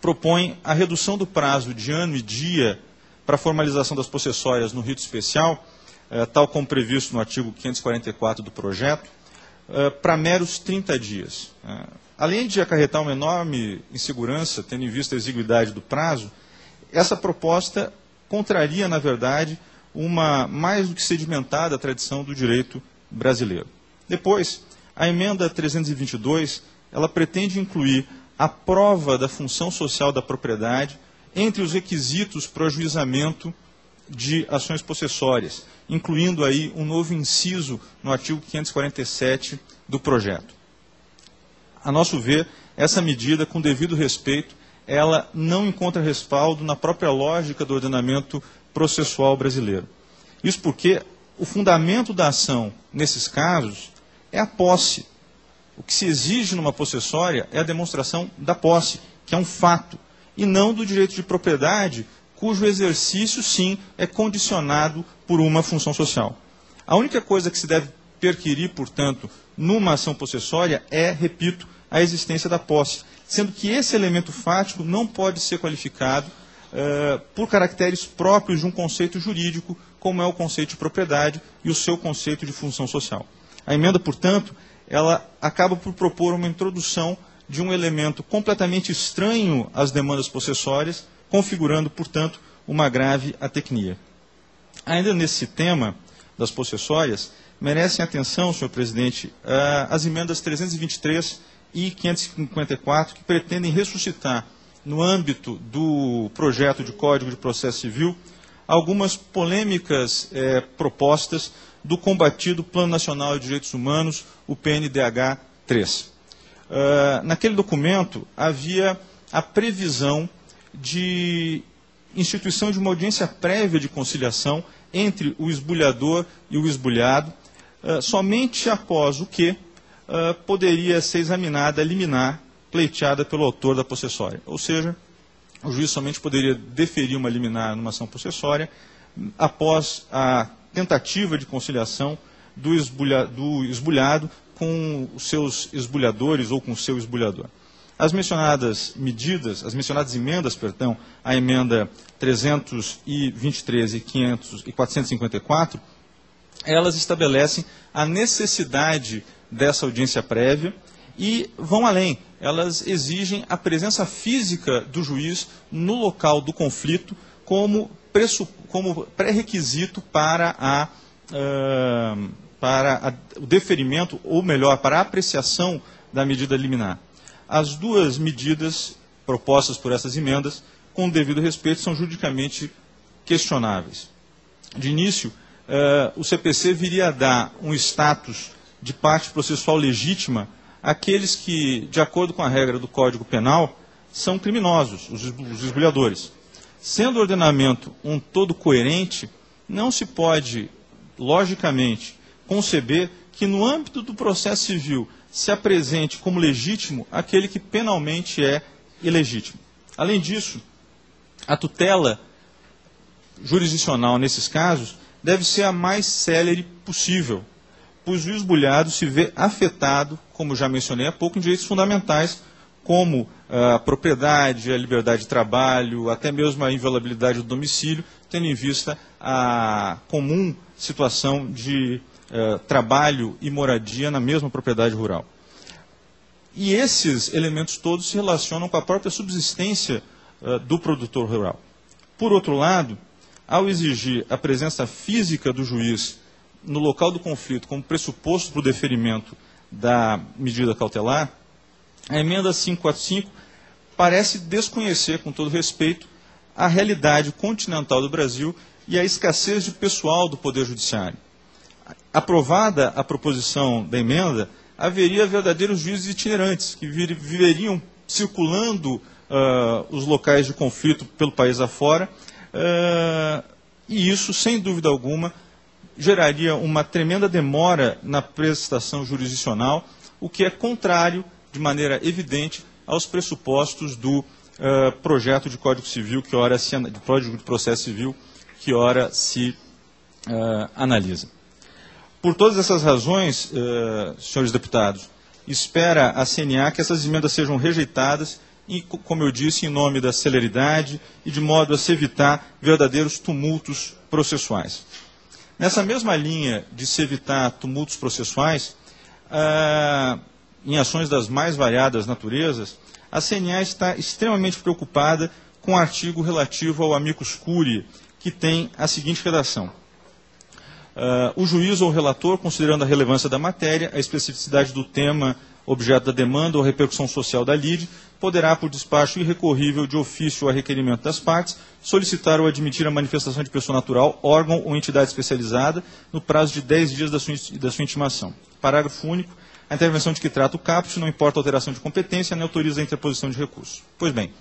propõe a redução do prazo de ano e dia para a formalização das possessórias no rito especial, tal como previsto no artigo 544 do projeto, para meros 30 dias. Além de acarretar uma enorme insegurança, tendo em vista a exiguidade do prazo, essa proposta contraria, na verdade, uma mais do que sedimentada tradição do direito brasileiro. Depois, a emenda 322, ela pretende incluir a prova da função social da propriedade entre os requisitos para o ajuizamento de ações possessórias, incluindo aí um novo inciso no artigo 547 do projeto. A nosso ver, essa medida, com devido respeito, ela não encontra respaldo na própria lógica do ordenamento processual brasileiro. Isso porque o fundamento da ação, nesses casos, é a posse. O que se exige numa possessória é a demonstração da posse, que é um fato, e não do direito de propriedade, cujo exercício, sim, é condicionado por uma função social. A única coisa que se deve perquirir, portanto, numa ação possessória é, repito, a existência da posse, sendo que esse elemento fático não pode ser qualificado por caracteres próprios de um conceito jurídico, como é o conceito de propriedade e o seu conceito de função social. A emenda, portanto, ela acaba por propor uma introdução de um elemento completamente estranho às demandas possessórias, configurando, portanto, uma grave atecnia. Ainda nesse tema das possessórias, merecem atenção, senhor presidente, as emendas 323 e 554, que pretendem ressuscitar, no âmbito do projeto de Código de Processo Civil, algumas polêmicas propostas do combatido Plano Nacional de Direitos Humanos, o PNDH 3. Naquele documento havia a previsão de instituição de uma audiência prévia de conciliação entre o esbulhador e o esbulhado, somente após o que poderia ser examinada a liminar pleiteada pelo autor da possessória. Ou seja, o juiz somente poderia deferir uma liminar numa ação possessória após a tentativa de conciliação do esbulhado com os seus esbulhadores ou com o seu esbulhador. As mencionadas emendas, a emenda 323 e 454, elas estabelecem a necessidade dessa audiência prévia e vão além. Elas exigem a presença física do juiz no local do conflito como pré-requisito para o deferimento, ou melhor, para a apreciação da medida liminar. As duas medidas propostas por essas emendas, com o devido respeito, são juridicamente questionáveis. De início, o CPC viria a dar um status de parte processual legítima àqueles que, de acordo com a regra do Código Penal, são criminosos, os esbulhadores. Sendo o ordenamento um todo coerente, não se pode, logicamente, conceber que no âmbito do processo civil se apresente como legítimo aquele que penalmente é ilegítimo. Além disso, a tutela jurisdicional nesses casos deve ser a mais célere possível, pois o esbulhado se vê afetado, como já mencionei há pouco, em direitos fundamentais, como a propriedade, a liberdade de trabalho, até mesmo a inviolabilidade do domicílio, tendo em vista a comum situação de trabalho e moradia na mesma propriedade rural. E esses elementos todos se relacionam com a própria subsistência do produtor rural. Por outro lado, ao exigir a presença física do juiz no local do conflito como pressuposto para o deferimento da medida cautelar, a emenda 545 parece desconhecer, com todo respeito, a realidade continental do Brasil e a escassez de pessoal do Poder Judiciário. Aprovada a proposição da emenda, haveria verdadeiros juízes itinerantes, que viveriam circulando os locais de conflito pelo país afora, e isso, sem dúvida alguma, geraria uma tremenda demora na prestação jurisdicional, o que é contrário, de maneira evidente, aos pressupostos do projeto de Código Civil, de Código de Processo Civil, que ora se analisa. Por todas essas razões, senhores deputados, espera a CNA que essas emendas sejam rejeitadas e, como eu disse, em nome da celeridade e de modo a se evitar verdadeiros tumultos processuais. Nessa mesma linha de se evitar tumultos processuais, em ações das mais variadas naturezas, a CNA está extremamente preocupada com o artigo relativo ao amicus curiae, que tem a seguinte redação. O juiz ou o relator, considerando a relevância da matéria, a especificidade do tema, objeto da demanda ou a repercussão social da lide, poderá, por despacho irrecorrível de ofício ou a requerimento das partes, solicitar ou admitir a manifestação de pessoa natural, órgão ou entidade especializada, no prazo de 10 dias da sua intimação. Parágrafo único. A intervenção de que trata o caput não importa a alteração de competência, nem autoriza a interposição de recurso. Pois bem,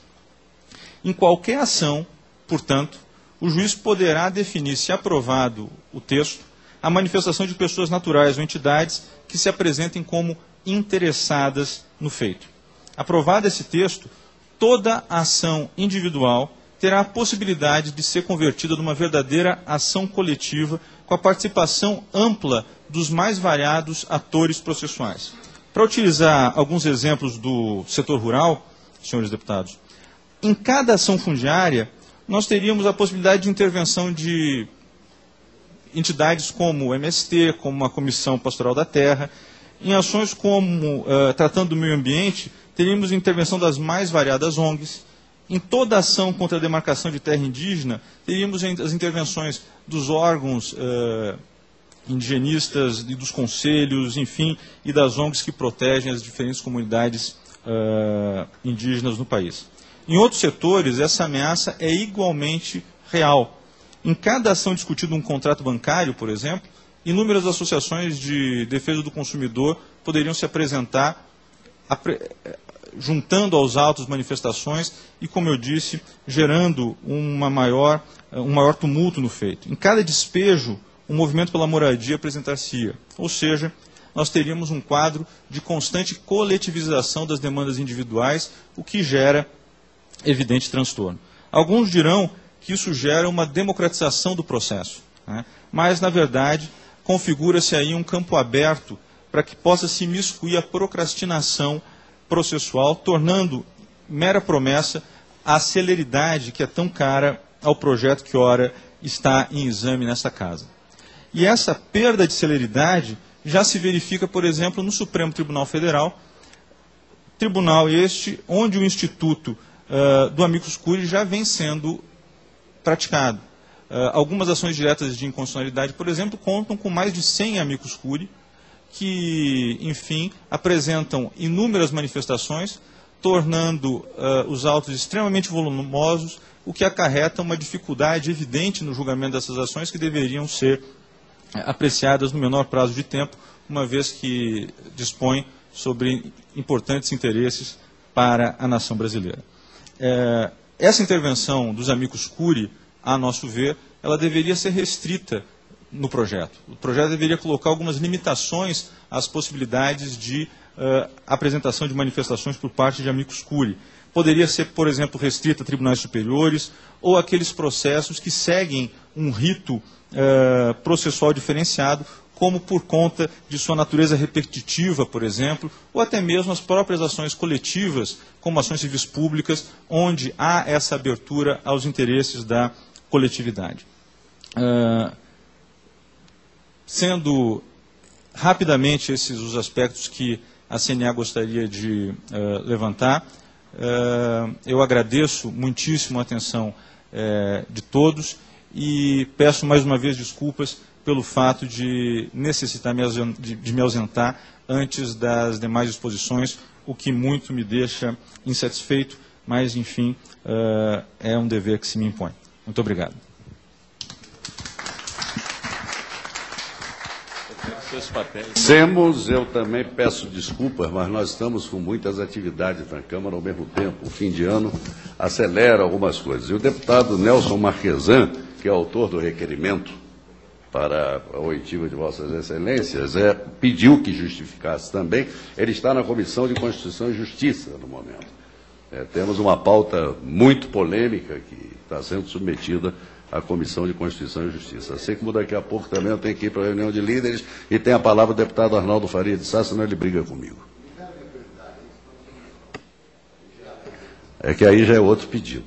em qualquer ação, portanto, o juiz poderá definir, se aprovado o texto, a manifestação de pessoas naturais ou entidades que se apresentem como interessadas no feito. Aprovado esse texto, toda ação individual terá a possibilidade de ser convertida numa verdadeira ação coletiva com a participação ampla dos mais variados atores processuais. Para utilizar alguns exemplos do setor rural, senhores deputados, em cada ação fundiária, nós teríamos a possibilidade de intervenção de entidades como o MST, como a Comissão Pastoral da Terra. Em ações como tratando do meio ambiente, teríamos intervenção das mais variadas ONGs. Em toda ação contra a demarcação de terra indígena, teríamos as intervenções dos órgãos indigenistas e dos conselhos, enfim, e das ONGs que protegem as diferentes comunidades indígenas no país. Em outros setores, essa ameaça é igualmente real. Em cada ação discutida um contrato bancário, por exemplo, inúmeras associações de defesa do consumidor poderiam se apresentar juntando aos autos manifestações e, como eu disse, gerando um maior tumulto no feito. Em cada despejo, um movimento pela moradia apresentar-se-ia. Ou seja, nós teríamos um quadro de constante coletivização das demandas individuais, o que gera evidente transtorno. Alguns dirão que isso gera uma democratização do processo, né? Mas, na verdade, configura-se aí um campo aberto para que possa se imiscuir a procrastinação processual, tornando mera promessa a celeridade que é tão cara ao projeto que ora está em exame nesta casa. E essa perda de celeridade já se verifica, por exemplo, no Supremo Tribunal Federal, tribunal este onde o Instituto do amicus curiae já vem sendo praticado. Algumas ações diretas de inconstitucionalidade, por exemplo, contam com mais de 100 amicus curiae, que, enfim, apresentam inúmeras manifestações, tornando os autos extremamente volumosos, o que acarreta uma dificuldade evidente no julgamento dessas ações que deveriam ser apreciadas no menor prazo de tempo, uma vez que dispõem sobre importantes interesses para a nação brasileira. Essa intervenção dos amicus curiae, a nosso ver, ela deveria ser restrita no projeto. O projeto deveria colocar algumas limitações às possibilidades de apresentação de manifestações por parte de amicus curiae. Poderia ser, por exemplo, restrita a tribunais superiores ou aqueles processos que seguem um rito processual diferenciado, como por conta de sua natureza repetitiva, por exemplo, ou até mesmo as próprias ações coletivas, como ações civis públicas, onde há essa abertura aos interesses da coletividade. Sendo rapidamente esses os aspectos que a CNA gostaria de levantar, eu agradeço muitíssimo a atenção de todos e peço mais uma vez desculpas pelo fato de necessitar de me ausentar antes das demais exposições, o que muito me deixa insatisfeito, mas, enfim, é um dever que se me impõe. Muito obrigado. Eu também peço desculpas, mas nós estamos com muitas atividades na Câmara ao mesmo tempo. O fim de ano acelera algumas coisas. E o deputado Nelson Marquesan, que é autor do requerimento para a oitiva de Vossas Excelências, pediu que justificasse também. Ele está na Comissão de Constituição e Justiça no momento. Temos uma pauta muito polêmica que está sendo submetida à Comissão de Constituição e Justiça. Assim como daqui a pouco também eu tenho que ir para a reunião de líderes e tem a palavra o deputado Arnaldo Faria de Sá, senão ele briga comigo. É que aí já é outro pedido.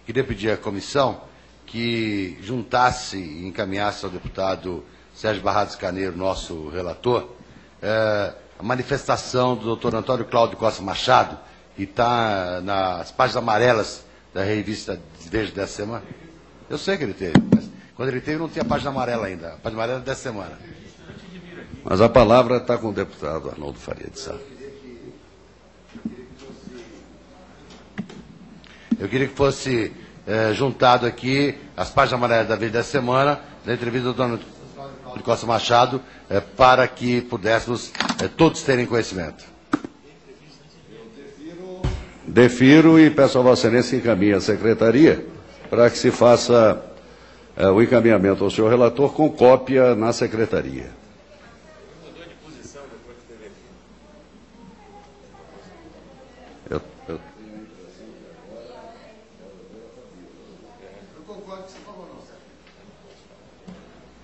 Queria pedir à comissão que juntasse e encaminhasse ao deputado Sérgio Barradas Carneiro, nosso relator, a manifestação do doutor Antônio Cláudio Costa Machado, que está nas páginas amarelas da revista Veja dessa semana. Eu sei que ele teve, mas quando ele teve não tinha página amarela ainda. A página amarela é dessa semana. Mas a palavra está com o deputado Arnaldo Faria de Sá. Eu queria que fosse juntado aqui as páginas amarelas da Veja dessa semana, da entrevista do doutor Antônio Costa Machado, para que pudéssemos todos terem conhecimento. Defiro e peço a Vossa Excelência que encaminhe à Secretaria para que se faça o encaminhamento ao senhor relator com cópia na Secretaria.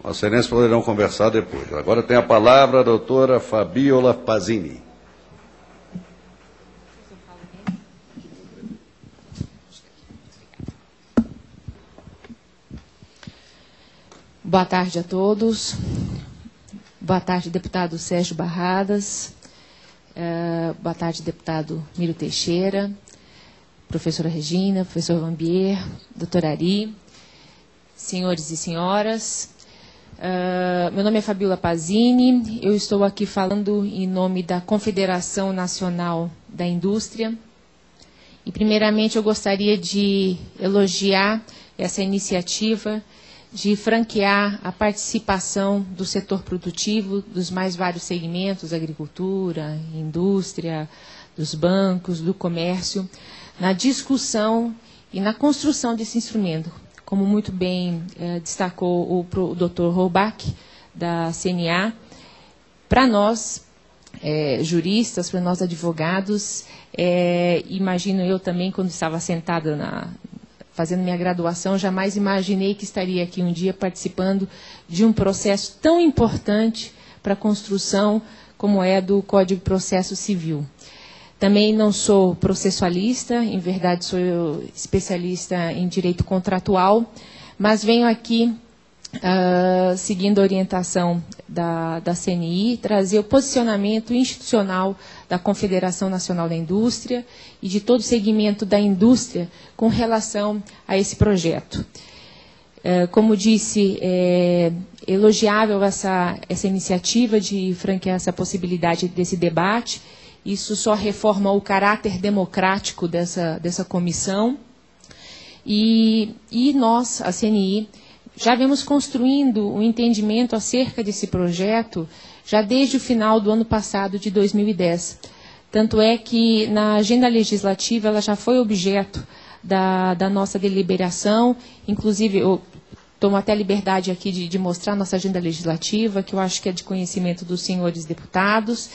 Vossa Excelência poderão conversar depois. Agora tem a palavra a doutora Fabiola Pazini. Boa tarde a todos. Boa tarde, deputado Sérgio Barradas. Boa tarde, deputado Miro Teixeira, professora Regina, professor Vambier, doutor Ari, senhores e senhoras. Meu nome é Fabiola Pazini, eu estou aqui falando em nome da Confederação Nacional da Indústria. E, primeiramente, eu gostaria de elogiar essa iniciativa de franquear a participação do setor produtivo, dos mais vários segmentos, agricultura, indústria, dos bancos, do comércio, na discussão e na construção desse instrumento. Como muito bem destacou o Dr. Roubach, da CNA, para nós, juristas, para nós advogados, imagino eu também, quando estava sentada fazendo minha graduação, jamais imaginei que estaria aqui um dia participando de um processo tão importante para a construção como é do Código de Processo Civil. Também não sou processualista, em verdade sou especialista em direito contratual, mas venho aqui, seguindo a orientação da CNI, trazer o posicionamento institucional da Confederação Nacional da Indústria e de todo o segmento da indústria com relação a esse projeto. Como disse, é elogiável essa iniciativa de franquear essa possibilidade desse debate. Isso só reforma o caráter democrático dessa comissão. E nós, a CNI, já vemos construindo um entendimento acerca desse projeto já desde o final do ano passado, de 2010. Tanto é que, na agenda legislativa, ela já foi objeto da nossa deliberação. Inclusive, eu tomo até a liberdade aqui de mostrar a nossa agenda legislativa, que eu acho que é de conhecimento dos senhores deputados.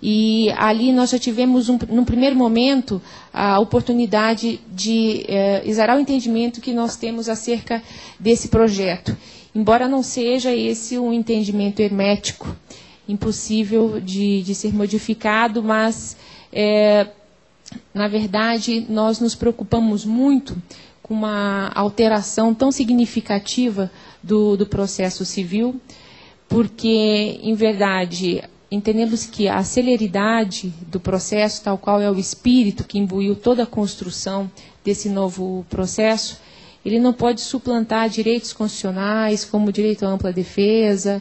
E ali nós já tivemos, num primeiro momento, a oportunidade de exarar o entendimento que nós temos acerca desse projeto. Embora não seja esse um entendimento hermético, impossível de ser modificado, mas, na verdade, nós nos preocupamos muito com uma alteração tão significativa do processo civil, porque, em verdade, entendemos que a celeridade do processo, tal qual é o espírito que imbuiu toda a construção desse novo processo, ele não pode suplantar direitos constitucionais, como o direito à ampla defesa,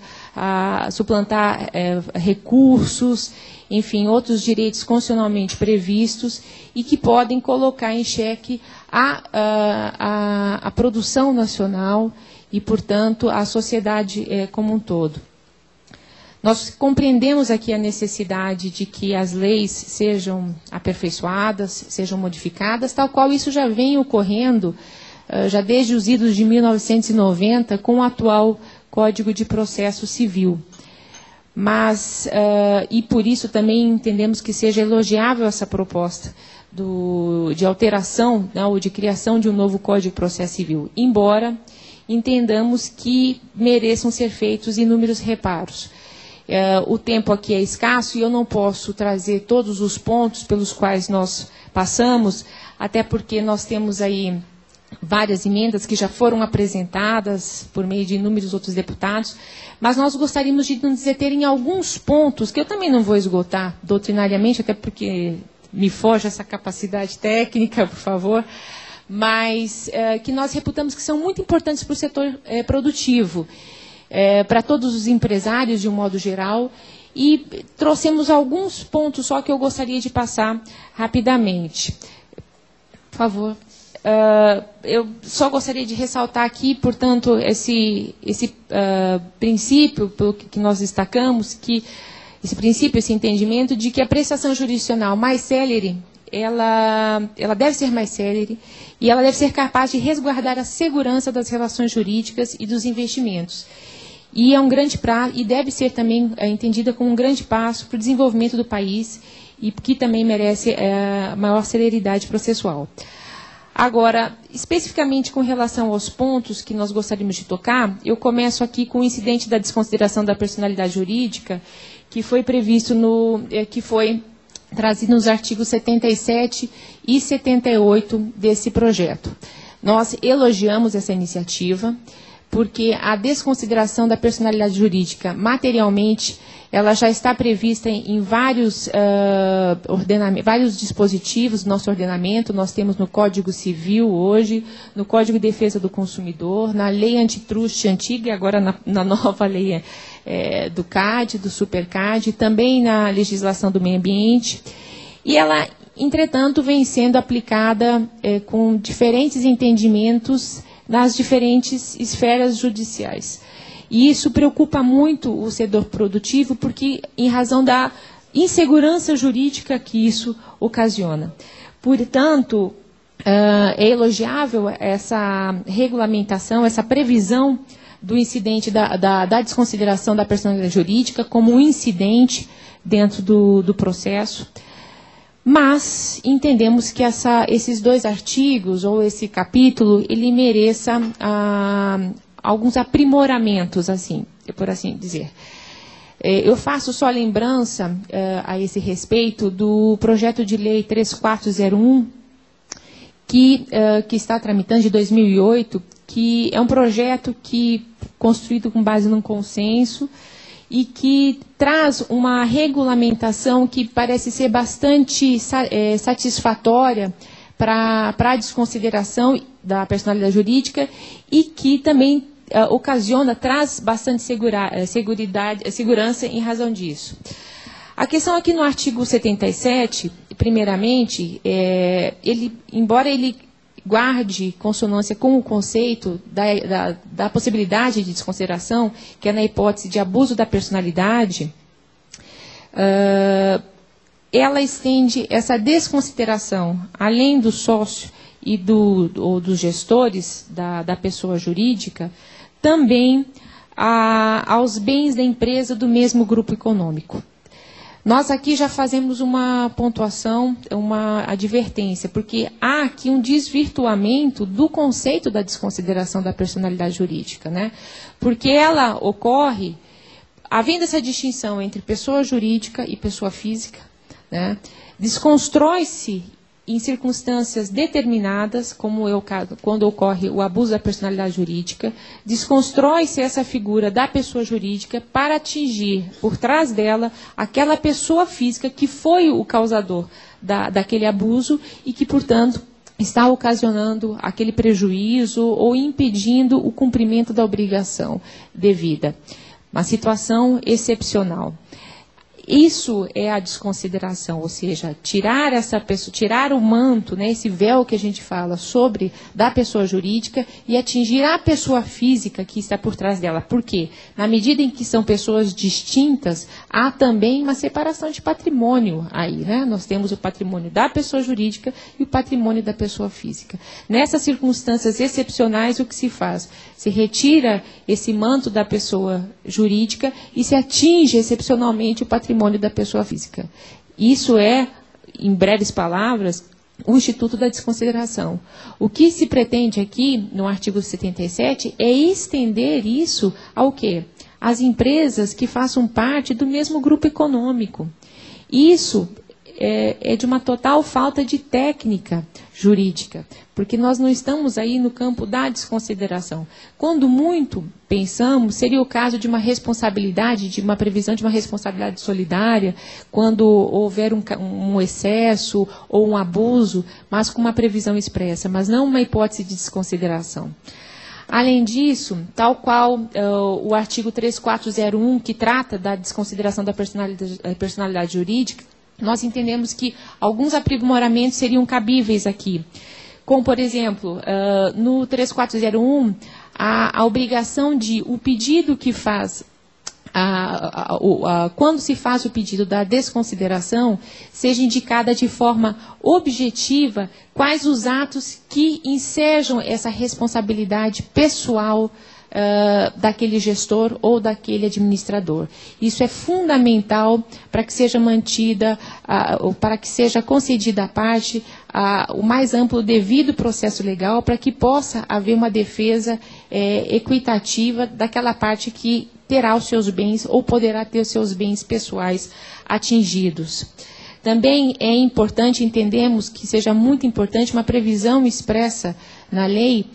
suplantar recursos, enfim, outros direitos constitucionalmente previstos e que podem colocar em xeque a produção nacional e, portanto, a sociedade como um todo. Nós compreendemos aqui a necessidade de que as leis sejam aperfeiçoadas, sejam modificadas, tal qual isso já vem ocorrendo já desde os idos de 1990 com o atual Código de Processo Civil. Mas, e por isso também entendemos que seja elogiável essa proposta de alteração, né, ou de criação de um novo Código de Processo Civil, embora entendamos que mereçam ser feitos inúmeros reparos. O tempo aqui é escasso e eu não posso trazer todos os pontos pelos quais nós passamos, até porque nós temos aí várias emendas que já foram apresentadas por meio de inúmeros outros deputados, mas nós gostaríamos de nos deter em alguns pontos, que eu também não vou esgotar doutrinariamente, até porque me foge essa capacidade técnica, por favor, mas que nós reputamos que são muito importantes para o setor produtivo, para todos os empresários de um modo geral, e trouxemos alguns pontos só que eu gostaria de passar rapidamente. Por favor. Eu só gostaria de ressaltar aqui, portanto, esse princípio pelo que nós destacamos, que esse princípio, esse entendimento de que a prestação jurisdicional mais célere, ela deve ser mais célere e ela deve ser capaz de resguardar a segurança das relações jurídicas e dos investimentos. E é um grande e deve ser também entendida como um grande passo para o desenvolvimento do país e que também merece maior celeridade processual. Agora, especificamente com relação aos pontos que nós gostaríamos de tocar, eu começo aqui com o incidente da desconsideração da personalidade jurídica, que foi previsto que foi trazido nos artigos 77 e 78 desse projeto. Nós elogiamos essa iniciativa, porque a desconsideração da personalidade jurídica materialmente, ela já está prevista em vários dispositivos do nosso ordenamento. Nós temos no Código Civil hoje, no Código de Defesa do Consumidor, na Lei Antitruste antiga e agora na nova lei do CAD, do SuperCAD, também na legislação do meio ambiente. E ela, entretanto, vem sendo aplicada com diferentes entendimentos nas diferentes esferas judiciais. E isso preocupa muito o setor produtivo, porque em razão da insegurança jurídica que isso ocasiona. Portanto, é elogiável essa regulamentação, essa previsão do incidente da desconsideração da personalidade jurídica como um incidente dentro do processo. Mas entendemos que esses dois artigos, ou esse capítulo, ele mereça alguns aprimoramentos, por assim dizer. Eu faço só lembrança a esse respeito do projeto de lei 3401, que está tramitando de 2008, que é um projeto construído com base num consenso, e que traz uma regulamentação que parece ser bastante satisfatória para a desconsideração da personalidade jurídica e que também traz bastante segurança em razão disso. A questão aqui no artigo 77, primeiramente, embora ele guarde consonância com o conceito da possibilidade de desconsideração, que é na hipótese de abuso da personalidade, ela estende essa desconsideração, além do sócio e dos gestores da pessoa jurídica, também aos bens da empresa do mesmo grupo econômico. Nós aqui já fazemos uma pontuação, uma advertência, porque há aqui um desvirtuamento do conceito da desconsideração da personalidade jurídica, né? Porque ela ocorre, havendo essa distinção entre pessoa jurídica e pessoa física, né? Desconstrói-se em circunstâncias determinadas, como é o caso quando ocorre o abuso da personalidade jurídica, desconstrói-se essa figura da pessoa jurídica para atingir, por trás dela, aquela pessoa física que foi o causador daquele abuso e que, portanto, está ocasionando aquele prejuízo ou impedindo o cumprimento da obrigação devida. Uma situação excepcional. Isso é a desconsideração, ou seja, tirar essa pessoa, tirar o manto, né, esse véu que a gente fala sobre da pessoa jurídica e atingir a pessoa física que está por trás dela. Por quê? Na medida em que são pessoas distintas, há também uma separação de patrimônio aí, né? Nós temos o patrimônio da pessoa jurídica e o patrimônio da pessoa física. Nessas circunstâncias excepcionais, o que se faz? Se retira esse manto da pessoa jurídica e se atinge excepcionalmente o patrimônio da pessoa física. Isso é, em breves palavras, o Instituto da Desconsideração. O que se pretende aqui, no artigo 77, é estender isso ao quê? Às empresas que façam parte do mesmo grupo econômico. Isso é de uma total falta de técnica jurídica, porque nós não estamos aí no campo da desconsideração. Quando muito pensamos, seria o caso de uma responsabilidade, de uma previsão de uma responsabilidade solidária, quando houver um excesso ou um abuso, mas com uma previsão expressa, mas não uma hipótese de desconsideração. Além disso, tal qual o artigo 3401, que trata da desconsideração da personalidade jurídica, nós entendemos que alguns aprimoramentos seriam cabíveis aqui. Como, por exemplo, no 3401, a obrigação de o pedido que faz, quando se faz o pedido da desconsideração, seja indicada de forma objetiva quais os atos que ensejam essa responsabilidade pessoal daquele gestor ou daquele administrador. Isso é fundamental para que seja mantida, para que seja concedida à parte o mais amplo devido processo legal, para que possa haver uma defesa equitativa daquela parte que terá os seus bens ou poderá ter os seus bens pessoais atingidos. Também é importante, entendemos que seja muito importante, uma previsão expressa na lei,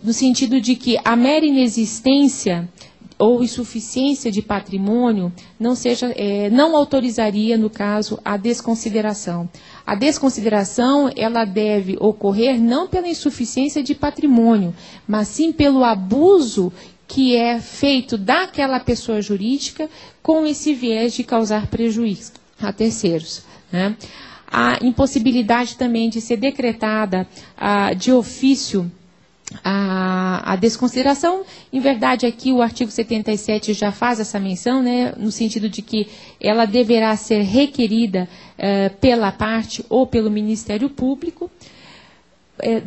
no sentido de que a mera inexistência ou insuficiência de patrimônio não autorizaria, no caso, a desconsideração. A desconsideração, ela deve ocorrer não pela insuficiência de patrimônio, mas sim pelo abuso que é feito daquela pessoa jurídica com esse viés de causar prejuízo a terceiros, né? A impossibilidade também de ser decretada de ofício a desconsideração. Em verdade, aqui o artigo 77 já faz essa menção, né, no sentido de que ela deverá ser requerida pela parte ou pelo Ministério Público.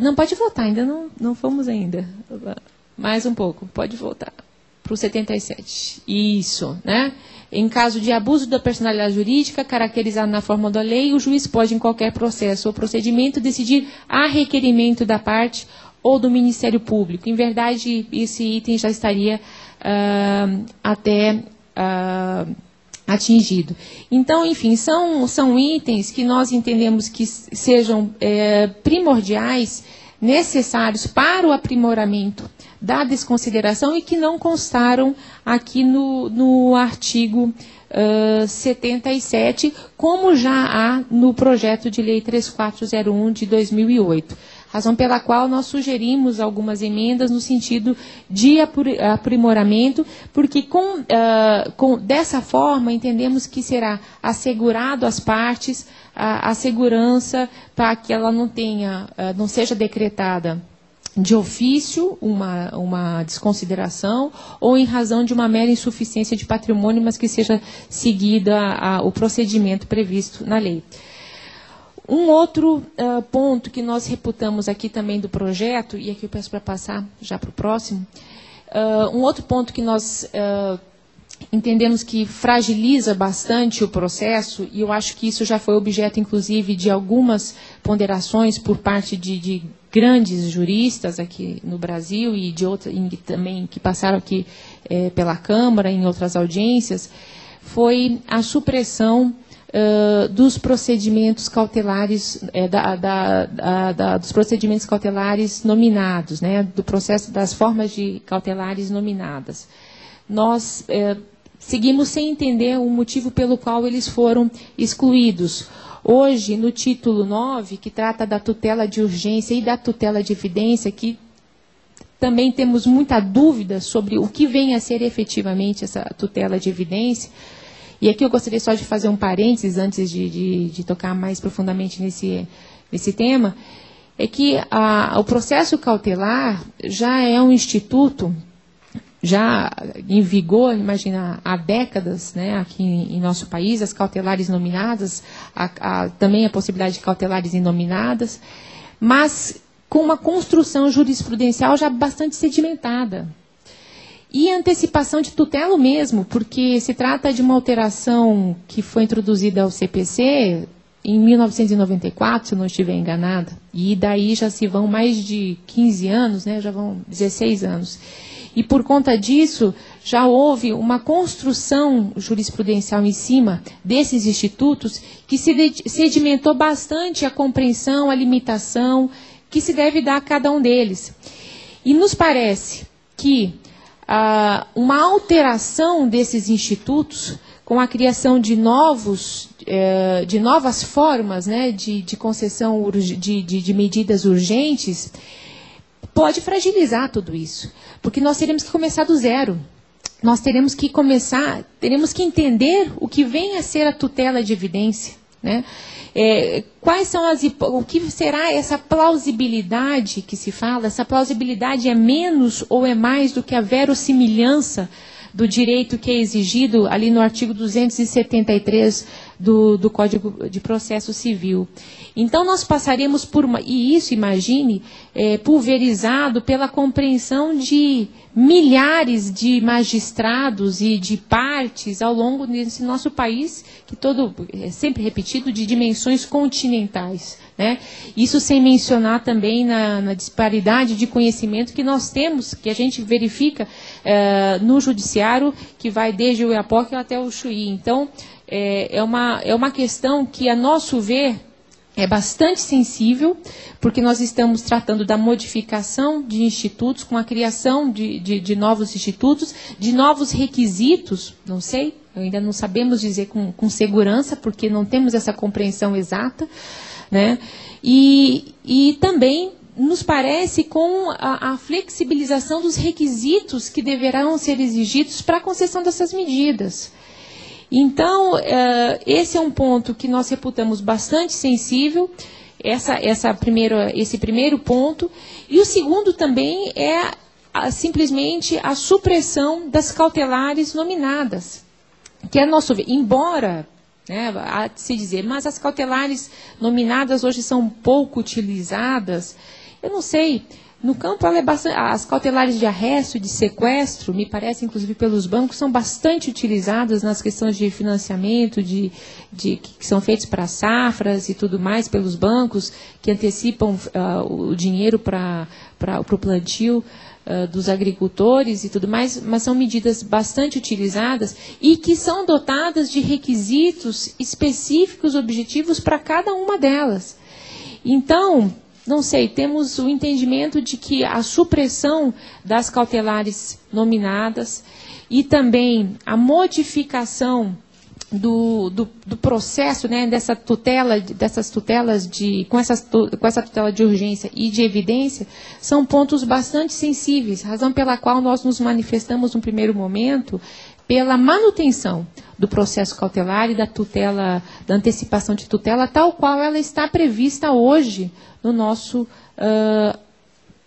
Não pode votar, ainda não fomos ainda. Mais um pouco, pode voltar para o 77. Isso, né? Em caso de abuso da personalidade jurídica, caracterizado na forma da lei, o juiz pode, em qualquer processo ou procedimento, decidir a requerimento da parte ou do Ministério Público. Em verdade, esse item já estaria até atingido. Então, enfim, são itens que nós entendemos que sejam primordiais, necessários para o aprimoramento da desconsideração e que não constaram aqui no artigo 77, como já há no projeto de lei 3401 de 2008. Razão pela qual nós sugerimos algumas emendas no sentido de aprimoramento, porque dessa forma entendemos que será assegurado às partes a segurança para que ela não seja decretada de ofício uma desconsideração ou em razão de uma mera insuficiência de patrimônio, mas que seja seguida o procedimento previsto na lei. Um outro ponto que nós reputamos aqui também do projeto, e aqui eu peço para passar já para o próximo, um outro ponto que nós entendemos que fragiliza bastante o processo, e eu acho que isso já foi objeto, inclusive, de algumas ponderações por parte de grandes juristas aqui no Brasil e de outras também que passaram aqui pela Câmara, em outras audiências, foi a supressão dos procedimentos cautelares, dos procedimentos cautelares nominados, né, do processo das formas de cautelares nominadas. Nós seguimos sem entender o motivo pelo qual eles foram excluídos. hoje, no título 9, que trata da tutela de urgência e da tutela de evidência, que também temos muita dúvida sobre o que vem a ser efetivamente essa tutela de evidência. E aqui eu gostaria só de fazer um parênteses antes de tocar mais profundamente nesse tema, é que o processo cautelar já é um instituto já em vigor, imagina, há décadas, né, aqui em nosso país, as cautelares nominadas, também a possibilidade de cautelares inominadas, mas com uma construção jurisprudencial já bastante sedimentada. E antecipação de tutela mesmo, porque se trata de uma alteração que foi introduzida ao CPC em 1994, se eu não estiver enganada, e daí já se vão mais de 15 anos, né, já vão 16 anos. E por conta disso, já houve uma construção jurisprudencial em cima desses institutos que sedimentou bastante a compreensão, a limitação que se deve dar a cada um deles. E nos parece que uma alteração desses institutos, com a criação de novas formas, né, de concessão de medidas urgentes, pode fragilizar tudo isso, porque nós teremos que começar do zero. Nós teremos que entender o que vem a ser a tutela de evidência, né? O que será essa plausibilidade que se fala? Essa plausibilidade é menos ou é mais do que a verossimilhança do direito que é exigido ali no artigo 273 do Código de Processo Civil. Então, nós passaremos e isso, imagine, pulverizado pela compreensão de milhares de magistrados e de partes ao longo desse nosso país, que é sempre repetido, de dimensões continentais, né? Isso sem mencionar também na disparidade de conhecimento que nós temos, que a gente verifica no judiciário, que vai desde o Oiapoque até o Chuí. Então, é uma questão que, a nosso ver, é bastante sensível, porque nós estamos tratando da modificação de institutos, com a criação de novos institutos, de novos requisitos, não sei, ainda não sabemos dizer com segurança, porque não temos essa compreensão exata, né? E também nos parece com a flexibilização dos requisitos que deverão ser exigidos para a concessão dessas medidas. Então, esse é um ponto que nós reputamos bastante sensível, esse primeiro ponto. E o segundo também é simplesmente a supressão das cautelares nominadas, que é nosso ver, embora, né, há de se dizer, mas as cautelares nominadas hoje são pouco utilizadas. Eu não sei. No campo, as cautelares de arresto e de sequestro, me parece, inclusive pelos bancos, são bastante utilizadas nas questões de financiamento, que são feitos para safras e tudo mais, pelos bancos, que antecipam o dinheiro para o plantio dos agricultores e tudo mais, mas são medidas bastante utilizadas e que são dotadas de requisitos específicos, objetivos para cada uma delas. Então, não sei, temos o entendimento de que a supressão das cautelares nominadas e também a modificação do processo, né, dessas tutelas com essa tutela de urgência e de evidência, são pontos bastante sensíveis, razão pela qual nós nos manifestamos no primeiro momento pela manutenção do processo cautelar e da antecipação de tutela, tal qual ela está prevista hoje no nosso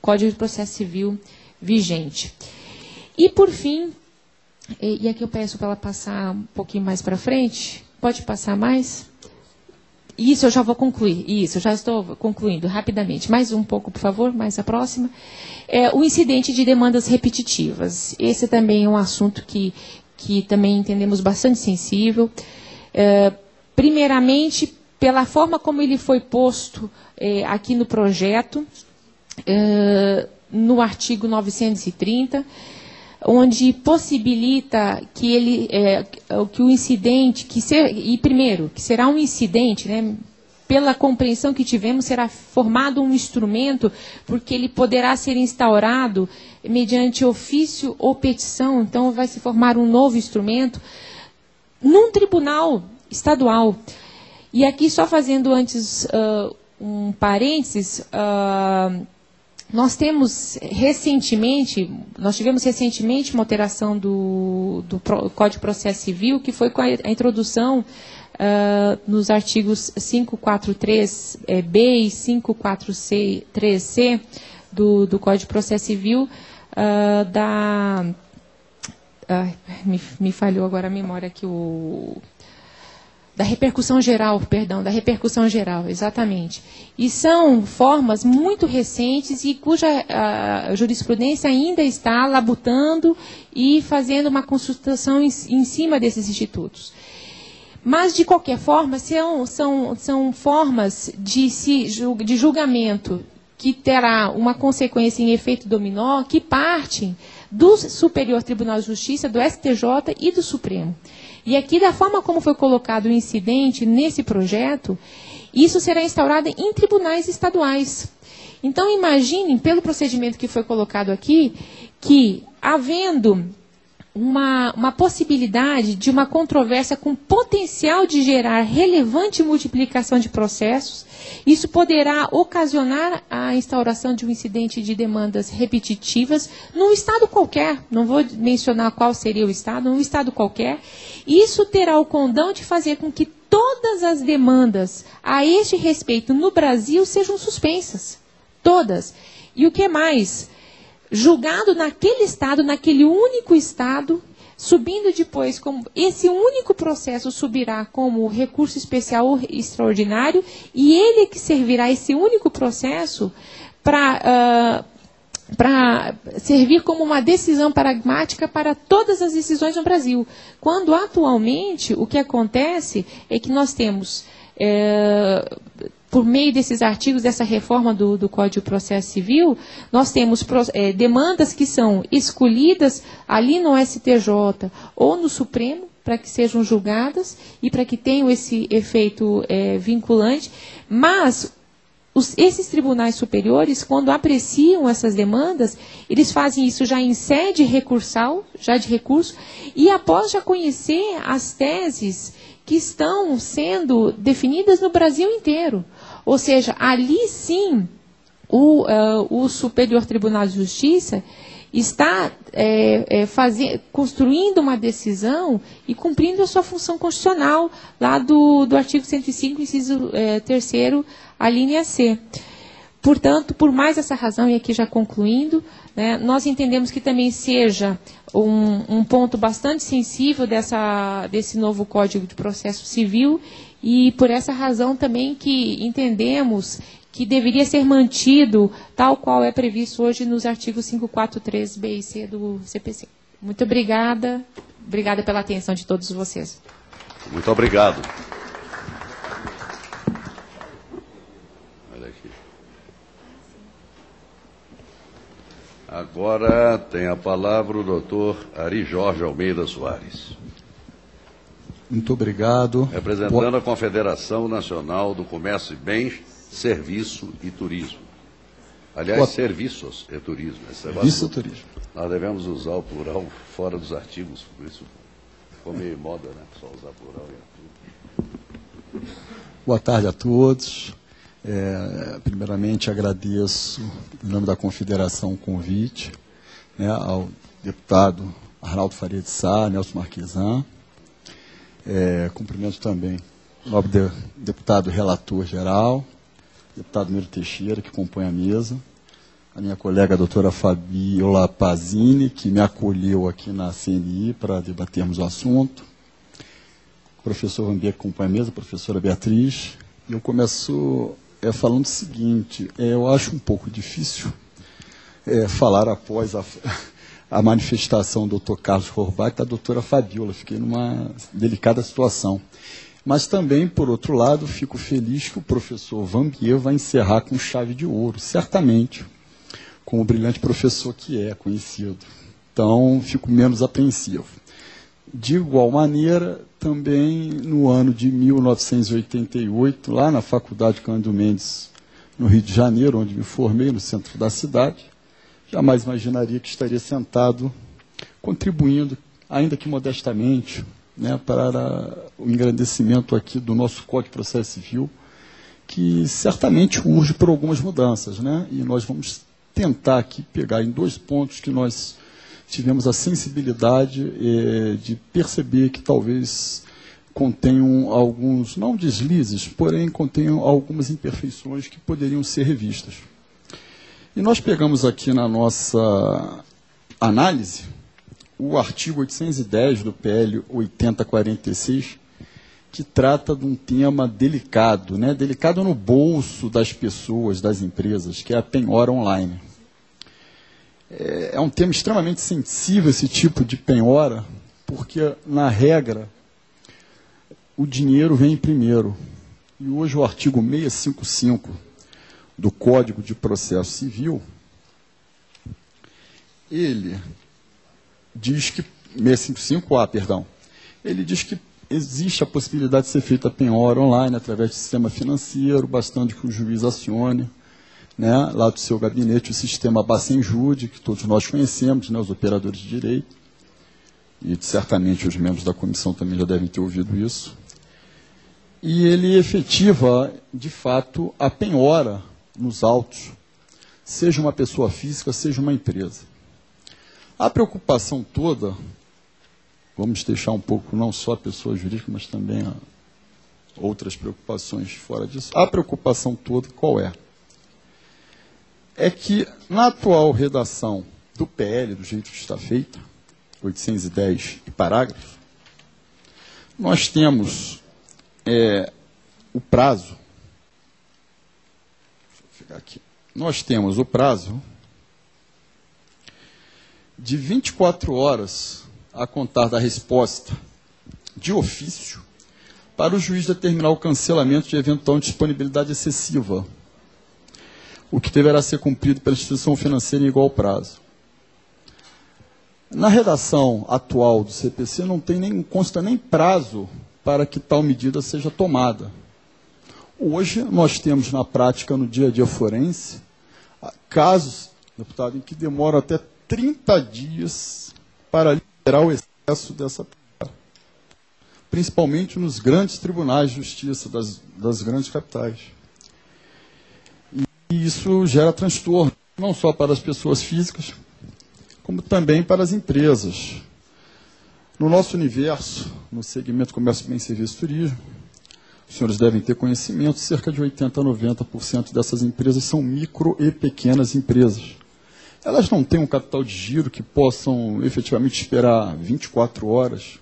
Código de Processo Civil vigente. E, por fim, e aqui eu peço para ela passar um pouquinho mais para frente, pode passar mais? Isso, eu já vou concluir, isso, eu já estou concluindo rapidamente. Mais um pouco, por favor, mais a próxima. O incidente de demandas repetitivas. Esse também é um assunto que também entendemos bastante sensível. Primeiramente, pela forma como ele foi posto aqui no projeto, no artigo 930, onde possibilita que o incidente, que será um incidente, né, pela compreensão que tivemos, será formado um instrumento, porque ele poderá ser instaurado mediante ofício ou petição, então vai se formar um novo instrumento num tribunal estadual. E aqui, só fazendo antes um parênteses, nós tivemos recentemente uma alteração do Código de Processo Civil, que foi com a introdução nos artigos 543B e 543C do Código de Processo Civil, me falhou agora a memória aqui, da repercussão geral, exatamente. E são formas muito recentes e cuja jurisprudência ainda está labutando e fazendo uma consultação em cima desses institutos. Mas, de qualquer forma, são formas de julgamento que terá uma consequência em efeito dominó, que partem do Superior Tribunal de Justiça, do STJ e do Supremo. E aqui, da forma como foi colocado o incidente nesse projeto, isso será instaurado em tribunais estaduais. Então, imaginem, pelo procedimento que foi colocado aqui, que, havendo uma possibilidade de uma controvérsia com potencial de gerar relevante multiplicação de processos, isso poderá ocasionar a instauração de um incidente de demandas repetitivas num estado qualquer, não vou mencionar qual seria o estado, num estado qualquer. Isso terá o condão de fazer com que todas as demandas a este respeito no Brasil sejam suspensas. Todas. E o que mais? Julgado naquele estado, naquele único estado, subindo depois, como esse único processo subirá como recurso especial ou extraordinário, e ele que servirá esse único processo para servir como uma decisão pragmática para todas as decisões no Brasil. Quando atualmente o que acontece é que nós temos, por meio desses artigos, dessa reforma do Código de Processo Civil, nós temos demandas que são escolhidas ali no STJ ou no Supremo, para que sejam julgadas e para que tenham esse efeito vinculante, mas esses tribunais superiores, quando apreciam essas demandas, eles fazem isso já em sede recursal, já de recurso, e após já conhecer as teses que estão sendo definidas no Brasil inteiro. Ou seja, ali sim, o Superior Tribunal de Justiça está construindo uma decisão e cumprindo a sua função constitucional, lá do artigo 105, inciso 3º, a linha C. Portanto, por mais essa razão, e aqui já concluindo, né, nós entendemos que também seja um ponto bastante sensível desse novo Código de Processo Civil, e por essa razão também que entendemos que deveria ser mantido tal qual é previsto hoje nos artigos 543B e C do CPC. Muito obrigada. Obrigada pela atenção de todos vocês. Muito obrigado. Olha aqui. Agora tem a palavra o doutor Ari Jorge Almeida Soares. Muito obrigado. Representando a Confederação Nacional do Comércio e Bens, Serviço e Turismo. Aliás, serviços e turismo. Serviço e turismo. Nós devemos usar o plural fora dos artigos, por isso ficou meio moda, né? Só usar plural em artigo. Boa tarde a todos. Primeiramente, agradeço, em nome da Confederação, o convite, né, ao deputado Arnaldo Faria de Sá, Nelson Marquesan. Cumprimento também o nobre deputado relator geral, deputado Miro Teixeira, que compõe a mesa, a minha colega a doutora Fabiola Pazini, que me acolheu aqui na CNI para debatermos o assunto, o professor Vambier, que compõe a mesa, a professora Beatriz. E eu começo falando o seguinte: eu acho um pouco difícil falar após a manifestação do Dr. Carlos Horbach e da doutora Fabiola. Fiquei numa delicada situação. Mas também, por outro lado, fico feliz que o professor Vambier vai encerrar com chave de ouro, certamente, com o brilhante professor que é conhecido. Então, fico menos apreensivo. De igual maneira, também no ano de 1988, lá na Faculdade Cândido Mendes, no Rio de Janeiro, onde me formei, no centro da cidade, jamais imaginaria que estaria sentado, contribuindo, ainda que modestamente, né, para o engrandecimento aqui do nosso Código de Processo Civil, que certamente urge por algumas mudanças, né? E nós vamos tentar aqui pegar em 2 pontos que nós tivemos a sensibilidade de perceber que talvez contenham alguns, não deslizes, porém contenham algumas imperfeições que poderiam ser revistas. E nós pegamos aqui na nossa análise o artigo 810 do PL 8046, que trata de um tema delicado, né? Delicado no bolso das pessoas, das empresas, que é a penhora online. É um tema extremamente sensível esse tipo de penhora, porque, na regra, o dinheiro vem primeiro. E hoje o artigo 655 do Código de Processo Civil, ele diz que, 655A, perdão, ele diz que existe a possibilidade de ser feita a penhora online através do sistema financeiro, bastante que o juiz acione, né, lá do seu gabinete, o sistema Bacenjude, que todos nós conhecemos, né, os operadores de direito, e certamente os membros da comissão também já devem ter ouvido isso. E ele efetiva, de fato, a penhora nos autos, seja uma pessoa física, seja uma empresa. A preocupação toda, vamos deixar um pouco não só a pessoa jurídica, mas também outras preocupações fora disso. A preocupação toda qual é? É que na atual redação do PL, do jeito que está feita, 810 e parágrafo, nós temos o prazo, deixa eu ficar aqui, nós temos o prazo de 24 horas a contar da resposta de ofício para o juiz determinar o cancelamento de eventual disponibilidade excessiva, o que deverá ser cumprido pela instituição financeira em igual prazo. Na redação atual do CPC não consta nem prazo para que tal medida seja tomada. Hoje nós temos na prática, no dia a dia forense, casos, deputado, em que demoram até 30 dias para liberar o excesso dessa penhora, principalmente nos grandes tribunais de justiça das grandes capitais. E isso gera transtorno, não só para as pessoas físicas, como também para as empresas. No nosso universo, no segmento comércio, bem, serviço e turismo, os senhores devem ter conhecimento, cerca de 80% a 90% dessas empresas são micro e pequenas empresas. Elas não têm um capital de giro que possam efetivamente esperar 24 horas,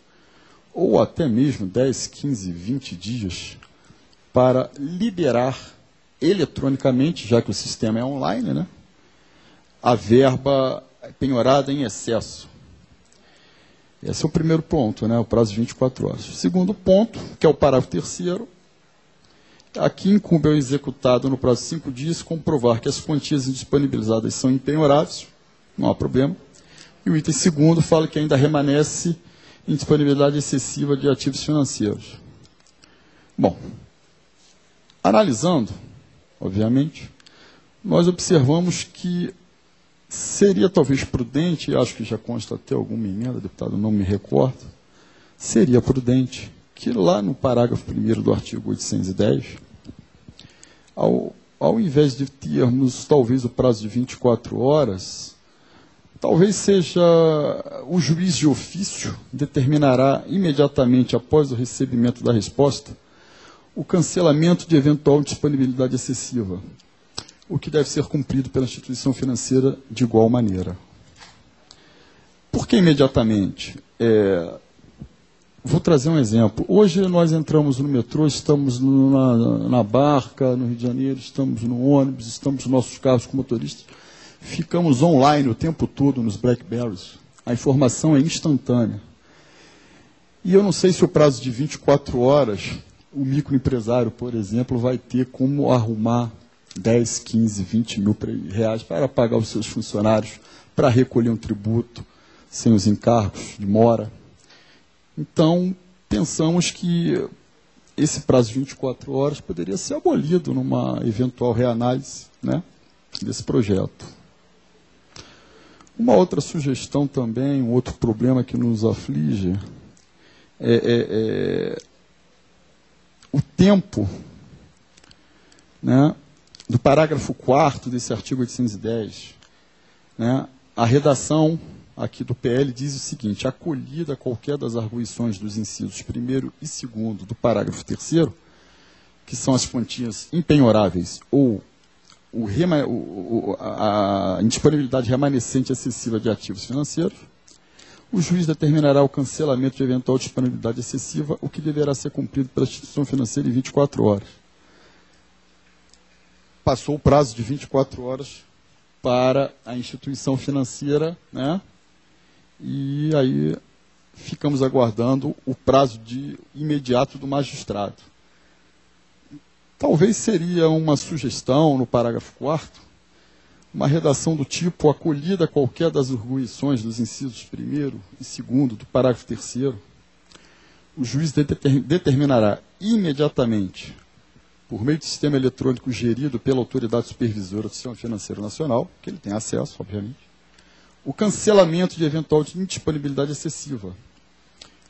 ou até mesmo 10, 15, 20 dias, para liberar eletronicamente, já que o sistema é online, né, a verba penhorada em excesso. Esse é o primeiro ponto, né, o prazo de 24 horas. O segundo ponto, que é o parágrafo 3º, aqui incumbe ao executado no prazo de 5 dias comprovar que as quantias indisponibilizadas são impenhoráveis, não há problema. E o item 2º fala que ainda remanesce indisponibilidade excessiva de ativos financeiros. Bom, analisando, obviamente, nós observamos que seria talvez prudente, e acho que já consta até alguma emenda, deputado, não me recordo, seria prudente que lá no parágrafo 1º do artigo 810, ao invés de termos talvez o prazo de 24 horas, talvez seja o juiz de ofício determinará imediatamente após o recebimento da resposta o cancelamento de eventual disponibilidade excessiva, o que deve ser cumprido pela instituição financeira de igual maneira. Por que imediatamente? Vou trazer um exemplo. Hoje nós entramos no metrô, estamos na Barca, no Rio de Janeiro, estamos no ônibus, estamos nos nossos carros com motoristas, ficamos online o tempo todo nos Blackberries. A informação é instantânea. E eu não sei se o prazo de 24 horas, o microempresário, por exemplo, vai ter como arrumar 10, 15, 20 mil reais para pagar os seus funcionários, para recolher um tributo, sem os encargos de mora. Então, pensamos que esse prazo de 24 horas poderia ser abolido numa eventual reanálise, né, desse projeto. Uma outra sugestão também, um outro problema que nos aflige, o tempo, né, do parágrafo 4º desse artigo 810, né, a redação aqui do PL diz o seguinte: acolhida qualquer das arguições dos incisos 1º e 2º do parágrafo 3º, que são as quantias impenhoráveis ou a indisponibilidade remanescente excessiva de ativos financeiros, o juiz determinará o cancelamento de eventual disponibilidade excessiva, o que deverá ser cumprido pela instituição financeira em 24 horas. Passou o prazo de 24 horas para a instituição financeira, né? E aí ficamos aguardando o prazo imediato do magistrado. Talvez seria uma sugestão, no parágrafo 4º, uma redação do tipo: acolhida qualquer das arguições dos incisos 1º e 2º do parágrafo 3º, o juiz determinará imediatamente, por meio de sistema eletrônico gerido pela autoridade supervisora do Sistema Financeiro Nacional, que ele tem acesso, obviamente, o cancelamento de eventual indisponibilidade excessiva,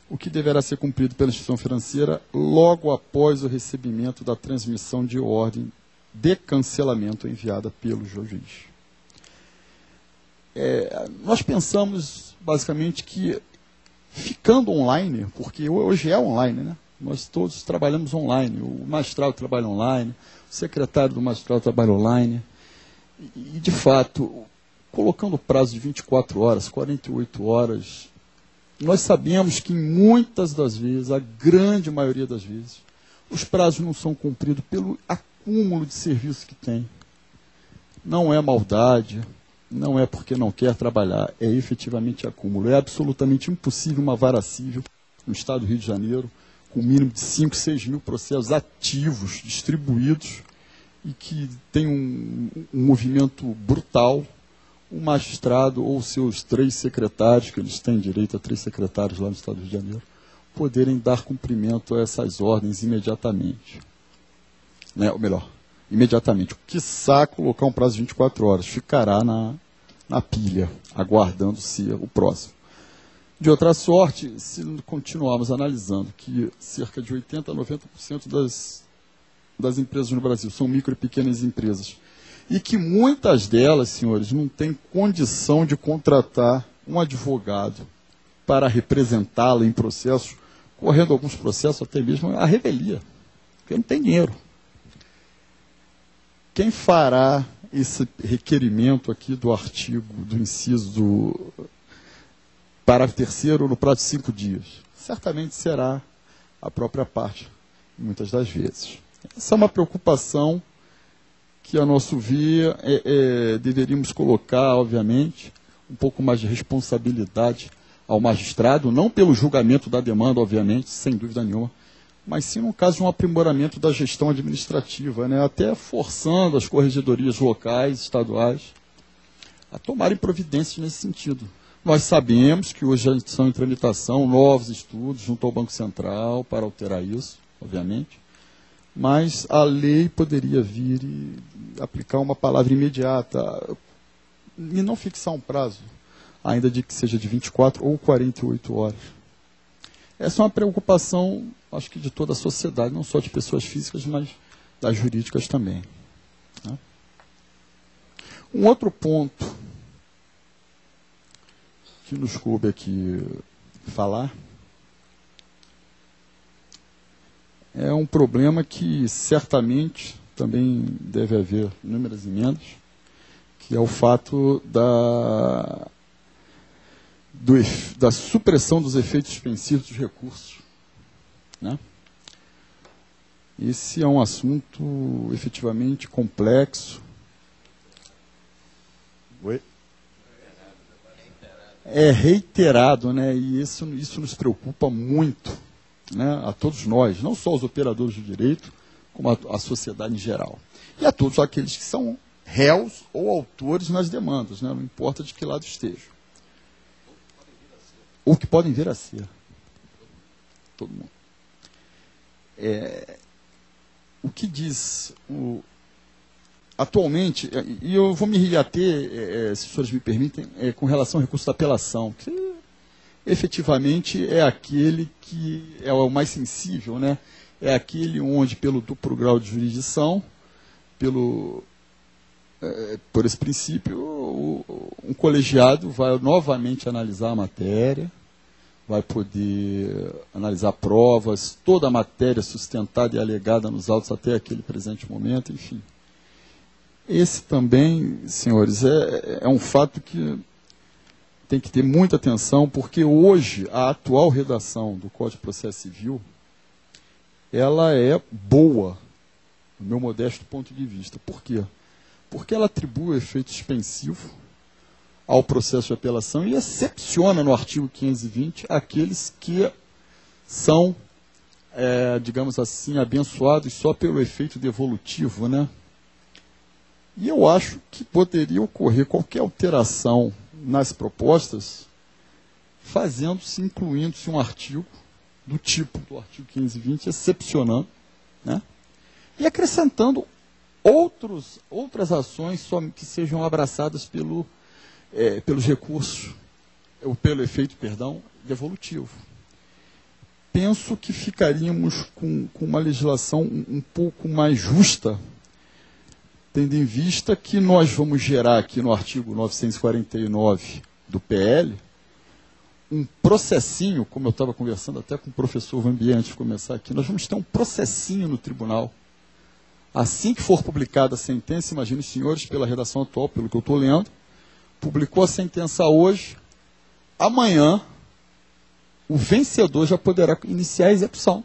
o que deverá ser cumprido pela instituição financeira logo após o recebimento da transmissão de ordem de cancelamento enviada pelo juiz. Nós pensamos, basicamente, que ficando online, porque hoje é online, né? Nós todos trabalhamos online, o magistrado trabalha online, o secretário do magistrado trabalha online, e de fato, colocando o prazo de 24 horas, 48 horas, nós sabemos que muitas das vezes, a grande maioria das vezes, os prazos não são cumpridos pelo acúmulo de serviço que tem. Não é maldade, não é porque não quer trabalhar, é efetivamente acúmulo. É absolutamente impossível uma vara civil no estado do Rio de Janeiro, com um mínimo de 5, 6 mil processos ativos, distribuídos, e que tem um movimento brutal, o magistrado ou seus 3 secretários, que eles têm direito a 3 secretários lá no estado do Rio de Janeiro, poderem dar cumprimento a essas ordens imediatamente. Né? Ou melhor, imediatamente. Quiçá colocar um prazo de 24 horas, ficará na pilha, aguardando ser o próximo. De outra sorte, se continuarmos analisando que cerca de 80% a 90% das empresas no Brasil são micro e pequenas empresas, e que muitas delas, senhores, não têm condição de contratar um advogado para representá-la em processos, correndo alguns processos até mesmo a revelia, porque não tem dinheiro. Quem fará esse requerimento aqui do artigo, do inciso do parágrafo 3º no prazo de 5 dias? Certamente será a própria parte, muitas das vezes. Essa é uma preocupação que, a nosso ver, deveríamos colocar, obviamente, um pouco mais de responsabilidade ao magistrado, não pelo julgamento da demanda, obviamente, sem dúvida nenhuma, mas sim no caso de um aprimoramento da gestão administrativa, né, até forçando as corregedorias locais, estaduais, a tomarem providências nesse sentido. Nós sabemos que hoje já estão em tramitação novos estudos junto ao Banco Central para alterar isso, obviamente, mas a lei poderia vir e aplicar uma palavra imediata e não fixar um prazo, ainda de que seja de 24 ou 48 horas. Essa é uma preocupação, acho que de toda a sociedade, não só de pessoas físicas, mas das jurídicas também. Né? Um outro ponto que nos coube aqui falar é um problema que certamente também deve haver inúmeras emendas, que é o fato da supressão dos efeitos suspensivos dos recursos. Né? Esse é um assunto efetivamente complexo. Oi? É reiterado, né? E isso nos preocupa muito, né? A todos nós, não só os operadores do direito, como a sociedade em geral. E a todos aqueles que são réus ou autores nas demandas, né? Não importa de que lado estejam. Ou que podem vir a ser. Todo mundo. O que diz atualmente, e eu vou me reater, se os senhores me permitem, com relação ao recurso da apelação, que efetivamente é aquele que é o mais sensível, né? É aquele onde, pelo duplo grau de jurisdição, por esse princípio, um colegiado vai novamente analisar a matéria, vai poder analisar provas, toda a matéria sustentada e alegada nos autos até aquele presente momento, enfim. Esse também, senhores, é um fato que tem que ter muita atenção, porque hoje a atual redação do Código de Processo Civil, ela é boa, do meu modesto ponto de vista. Por quê? Porque ela atribui o efeito suspensivo ao processo de apelação e excepciona no artigo 520 aqueles que são, digamos assim, abençoados só pelo efeito devolutivo, né? E eu acho que poderia ocorrer qualquer alteração nas propostas, fazendo-se, incluindo-se um artigo do tipo do artigo 520, excepcionando, né? E acrescentando outras ações só que sejam abraçadas pelos recursos, ou pelo efeito, devolutivo. Penso que ficaríamos com uma legislação um pouco mais justa, tendo em vista que nós vamos gerar aqui no artigo 949 do PL, um processinho, como eu estava conversando até com o professor Vambier antes de começar aqui, nós vamos ter um processinho no tribunal. Assim que for publicada a sentença, imagine os senhores, pela redação atual, pelo que eu estou lendo, publicou a sentença hoje, amanhã o vencedor já poderá iniciar a execução.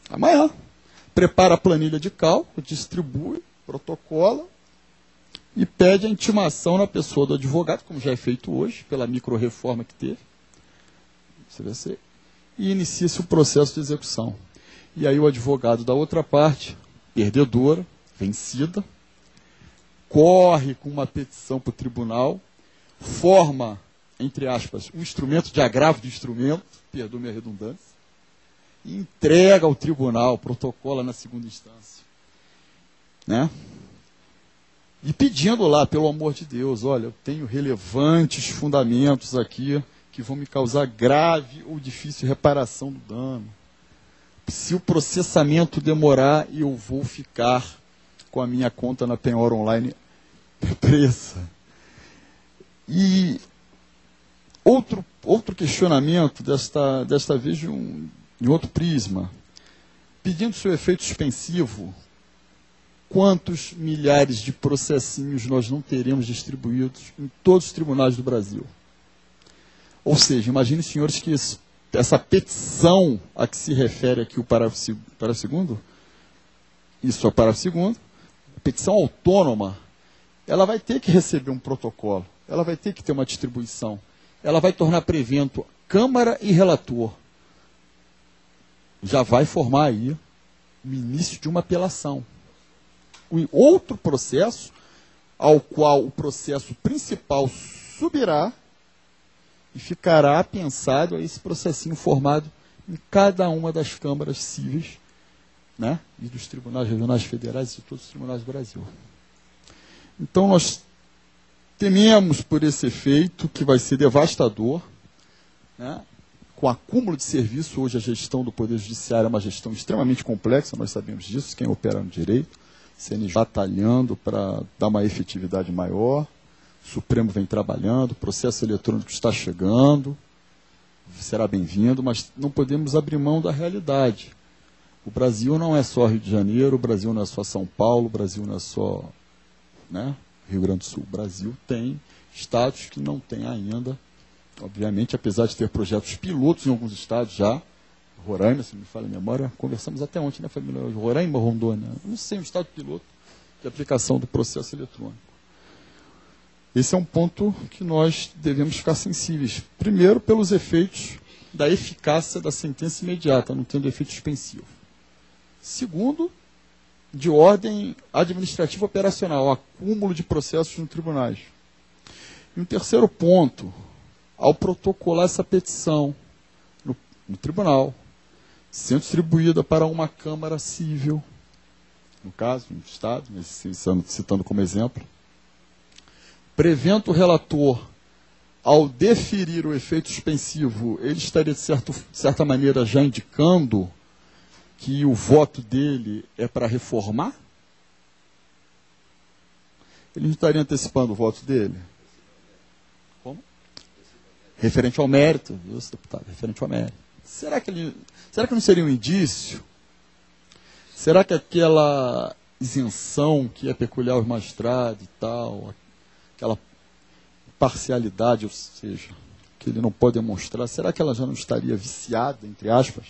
Amanhã. Prepara a planilha de cálculo, distribui, protocola e pede a intimação na pessoa do advogado, como já é feito hoje, pela micro-reforma que teve, e inicia-se o processo de execução. E aí o advogado da outra parte, perdedora, vencida, corre com uma petição para o tribunal, forma, entre aspas, um instrumento de agravo de instrumento, perdoe-me a redundância, e entrega ao tribunal, protocola na segunda instância. Né? E pedindo lá, pelo amor de Deus, olha, eu tenho relevantes fundamentos aqui que vão me causar grave ou difícil reparação do dano. Se o processamento demorar, eu vou ficar com a minha conta na penhora online presa. E outro questionamento, desta vez de outro prisma, pedindo seu efeito suspensivo, quantos milhares de processinhos nós não teremos distribuídos em todos os tribunais do Brasil? Ou seja, imagine, senhores, que essa petição a que se refere aqui o parágrafo 2º, isso é o parágrafo 2º, a petição autônoma, ela vai ter que receber um protocolo, ela vai ter que ter uma distribuição, ela vai tornar prevento Câmara e relator. Já vai formar aí o início de uma apelação. Outro processo, ao qual o processo principal subirá e ficará apensado a esse processinho formado em cada uma das câmaras cíveis, né, e dos tribunais regionais federais e de todos os tribunais do Brasil. Então, nós tememos por esse efeito que vai ser devastador, né, com acúmulo de serviço. Hoje a gestão do Poder Judiciário é uma gestão extremamente complexa, nós sabemos disso, quem opera no direito, CNJ batalhando para dar uma efetividade maior, o Supremo vem trabalhando, o processo eletrônico está chegando, será bem-vindo, mas não podemos abrir mão da realidade. O Brasil não é só Rio de Janeiro, o Brasil não é só São Paulo, o Brasil não é só, né, Rio Grande do Sul. O Brasil tem estados que não têm ainda, obviamente, apesar de ter projetos pilotos em alguns estados já, Roraima, se não me falha a memória, conversamos até ontem, né, família? Roraima ou Rondônia? Não sei, um estado piloto de aplicação do processo eletrônico. Esse é um ponto que nós devemos ficar sensíveis. Primeiro, pelos efeitos da eficácia da sentença imediata, não tendo efeito suspensivo. Segundo, de ordem administrativa operacional, acúmulo de processos nos tribunais. E um terceiro ponto, ao protocolar essa petição no tribunal, sendo distribuída para uma Câmara Civil, no caso, no Estado, citando como exemplo, prevendo o relator ao deferir o efeito suspensivo, ele estaria, de certa maneira, já indicando que o voto dele é para reformar? Ele não estaria antecipando o voto dele? Como? Referente ao mérito, viu, deputado? Referente ao mérito. Será que não seria um indício? Será que aquela isenção que é peculiar aos magistrados e tal, aquela parcialidade, ou seja, que ele não pode demonstrar, será que ela já não estaria viciada, entre aspas,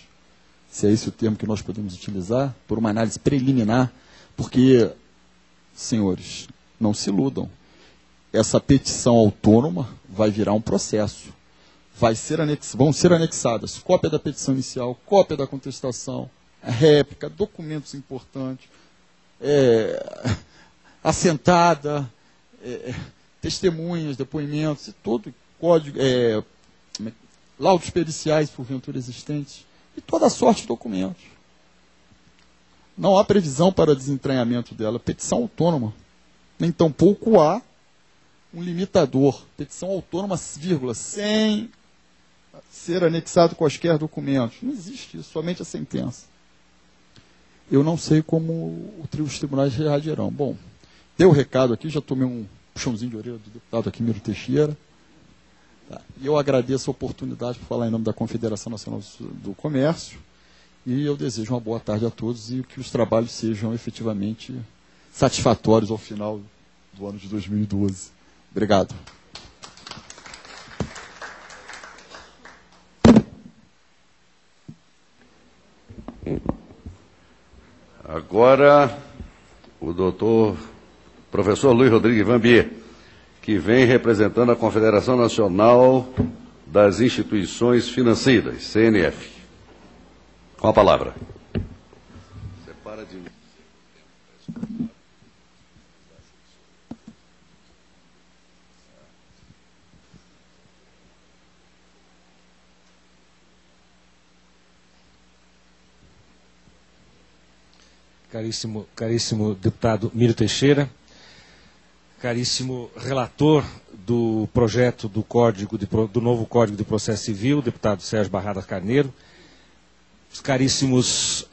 se é esse o termo que nós podemos utilizar, por uma análise preliminar? Porque, senhores, não se iludam, essa petição autônoma vai virar um processo. Vão ser anexadas cópia da petição inicial, cópia da contestação, réplica, documentos importantes, assentada, testemunhas, depoimentos, e todo código, laudos periciais, porventura existentes, e toda sorte de documentos. Não há previsão para desentranhamento dela. Petição autônoma. Nem tampouco há um limitador. Petição autônoma, vírgula, sem ser anexado quaisquer documentos. Não existe isso, somente a sentença. Eu não sei como os tribunais reagirão. Bom, deu o recado aqui, já tomei um puxãozinho de orelha do deputado aqui, Miro Teixeira. Tá. E eu agradeço a oportunidade por falar em nome da Confederação Nacional do Comércio. E eu desejo uma boa tarde a todos e que os trabalhos sejam efetivamente satisfatórios ao final do ano de 2012. Obrigado. Agora, o professor Luiz Rodrigues Vambier, que vem representando a Confederação Nacional das Instituições Financeiras, CNF. Com a palavra. Separa de... Caríssimo deputado Miro Teixeira, caríssimo relator do projeto do novo Código de Processo Civil, deputado Sérgio Barradas Carneiro, os caríssimos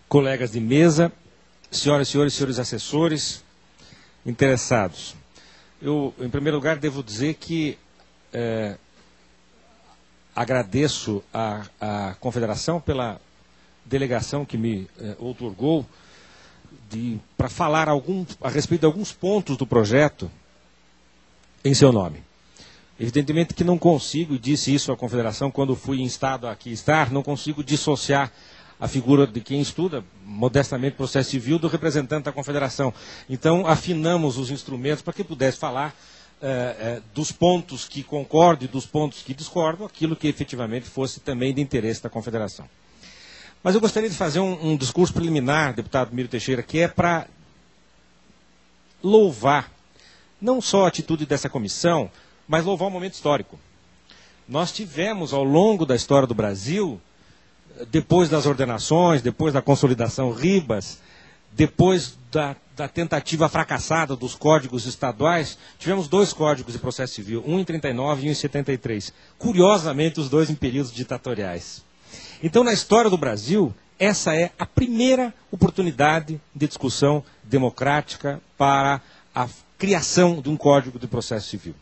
colegas de mesa, senhoras e senhores assessores, interessados. Eu, em primeiro lugar, devo dizer que agradeço à Confederação pela delegação que me outorgou para falar a respeito de alguns pontos do projeto em seu nome. Evidentemente que não consigo, e disse isso à Confederação quando fui instado a aqui estar, não consigo dissociar a figura de quem estuda modestamente processo civil do representante da Confederação. Então, afinamos os instrumentos para que pudesse falar dos pontos que concordo e dos pontos que discordo, aquilo que efetivamente fosse também de interesse da Confederação. Mas eu gostaria de fazer um discurso preliminar, deputado Miro Teixeira, que é para louvar não só a atitude dessa comissão, mas louvar um momento histórico. Nós tivemos, ao longo da história do Brasil, depois das ordenações, depois da consolidação Ribas, depois da tentativa fracassada dos códigos estaduais, tivemos 2 códigos de processo civil, um em 39 e um em 73. Curiosamente, os 2 em períodos ditatoriais. Então, na história do Brasil, essa é a primeira oportunidade de discussão democrática para a criação de um Código de Processo Civil.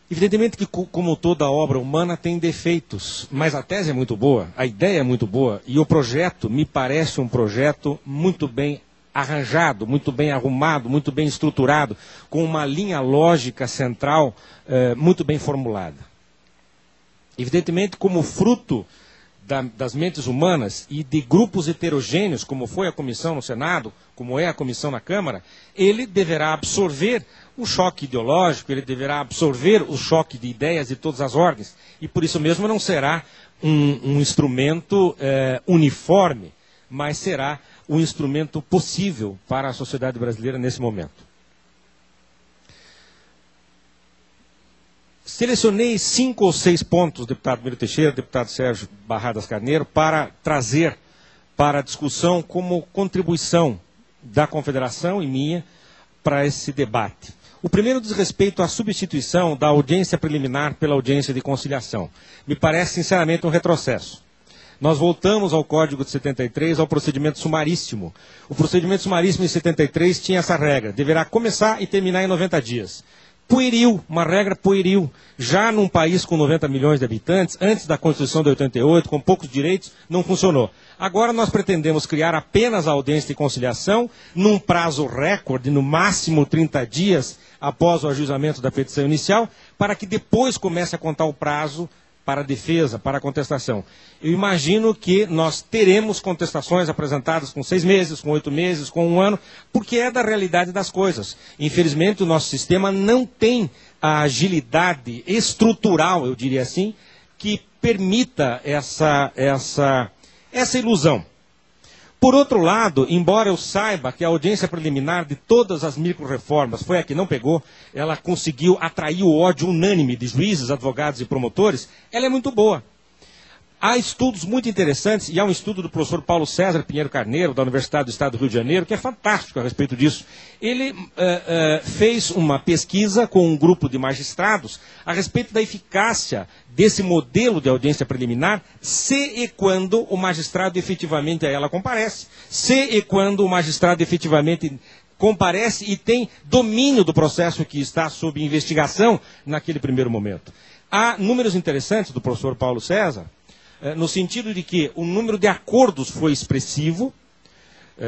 Evidentemente que, como toda obra humana, tem defeitos, mas a tese é muito boa, a ideia é muito boa, e o projeto me parece um projeto muito bem arranjado, muito bem arrumado, muito bem estruturado, com uma linha lógica central muito bem formulada. Evidentemente, como fruto das mentes humanas e de grupos heterogêneos, como foi a comissão no Senado, como é a comissão na Câmara, ele deverá absorver o choque ideológico, ele deverá absorver o choque de ideias de todas as ordens, e por isso mesmo não será um instrumento uniforme, mas será um instrumento possível para a sociedade brasileira nesse momento. Selecionei 5 ou 6 pontos, deputado Miro Teixeira, deputado Sérgio Barradas Carneiro, para trazer para a discussão como contribuição da Confederação e minha para esse debate. O primeiro diz respeito à substituição da audiência preliminar pela audiência de conciliação. Me parece, sinceramente, um retrocesso. Nós voltamos ao Código de 73, ao procedimento sumaríssimo. O procedimento sumaríssimo em 73 tinha essa regra, deverá começar e terminar em 90 dias. Pueril, uma regra pueril. Já num país com 90 milhões de habitantes, antes da Constituição de 88, com poucos direitos, não funcionou. Agora nós pretendemos criar apenas a audiência de conciliação, num prazo recorde, no máximo 30 dias após o ajuizamento da petição inicial, para que depois comece a contar o prazo para a defesa, para a contestação. Eu imagino que nós teremos contestações apresentadas com 6 meses, com 8 meses, com 1 ano, porque é da realidade das coisas. Infelizmente, o nosso sistema não tem a agilidade estrutural, eu diria assim, que permita essa ilusão. Por outro lado, embora eu saiba que a audiência preliminar de todas as micro-reformas foi a que não pegou, ela conseguiu atrair o ódio unânime de juízes, advogados e promotores, ela é muito boa. Há estudos muito interessantes, e há um estudo do professor Paulo César Pinheiro Carneiro, da Universidade do Estado do Rio de Janeiro, que é fantástico a respeito disso. Ele fez uma pesquisa com um grupo de magistrados a respeito da eficácia desse modelo de audiência preliminar, se e quando o magistrado efetivamente a ela comparece, se e quando o magistrado efetivamente comparece e tem domínio do processo que está sob investigação naquele primeiro momento. Há números interessantes do professor Paulo César, no sentido de que o número de acordos foi expressivo,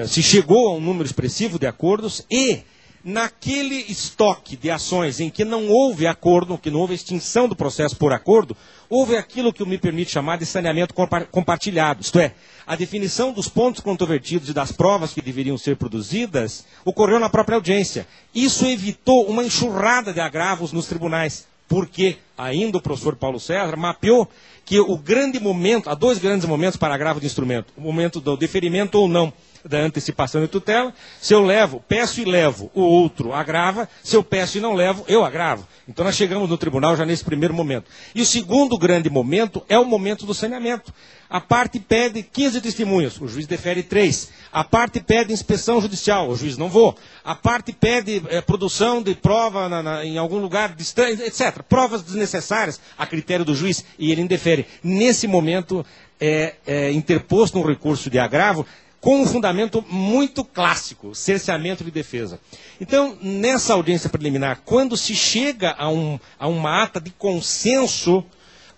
se chegou a um número expressivo de acordos, e naquele estoque de ações em que não houve acordo, que não houve extinção do processo por acordo, houve aquilo que me permite chamar de saneamento compartilhado, isto é, a definição dos pontos controvertidos e das provas que deveriam ser produzidas ocorreu na própria audiência. Isso evitou uma enxurrada de agravos nos tribunais, porque ainda o professor Paulo César mapeou que o grande momento, há 2 grandes momentos para agravo de instrumento, o momento do deferimento ou não da antecipação de tutela. Se eu peço e levo, o outro agrava. Se eu peço e não levo, eu agravo. Então nós chegamos no tribunal já nesse primeiro momento. E o segundo grande momento é o momento do saneamento. A parte pede 15 testemunhas, o juiz defere 3. A parte pede inspeção judicial, o juiz não vou. A parte pede produção de prova em algum lugar distante, etc. Provas desnecessárias a critério do juiz, e ele indefere. Nesse momento é interposto um recurso de agravo com um fundamento muito clássico, cerceamento de defesa. Então, nessa audiência preliminar, quando se chega a uma ata de consenso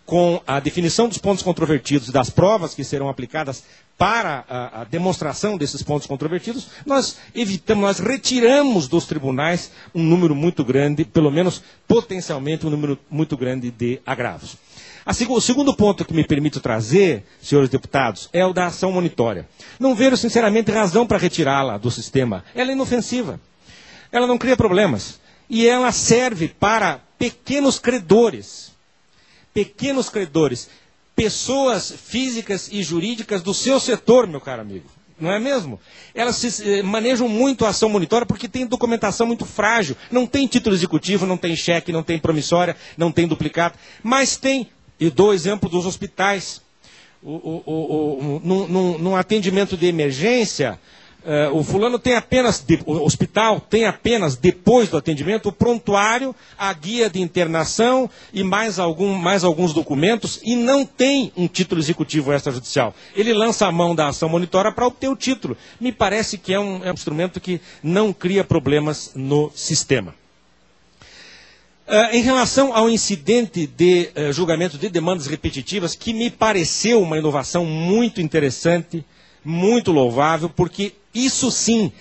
com a definição dos pontos controvertidos e das provas que serão aplicadas para a demonstração desses pontos controvertidos, nós retiramos dos tribunais um número muito grande, pelo menos potencialmente um número muito grande de agravos. O segundo ponto que me permito trazer, senhores deputados, é o da ação monitória. Não vejo, sinceramente, razão para retirá-la do sistema. Ela é inofensiva. Ela não cria problemas. E ela serve para pequenos credores. Pequenos credores. Pessoas físicas e jurídicas do seu setor, meu caro amigo. Não é mesmo? Elas manejam muito a ação monitória porque tem documentação muito frágil. Não tem título executivo, não tem cheque, não tem promissória, não tem duplicado. Mas tem... E dou exemplo dos hospitais. Num atendimento de emergência, o fulano tem apenas, o hospital tem apenas, depois do atendimento, o prontuário, a guia de internação e mais alguns documentos, e não tem um título executivo extrajudicial. Ele lança a mão da ação monitória para obter o título. Me parece que é um instrumento que não cria problemas no sistema. Em relação ao incidente de julgamento de demandas repetitivas, que me pareceu uma inovação muito interessante, muito louvável, porque isso sim,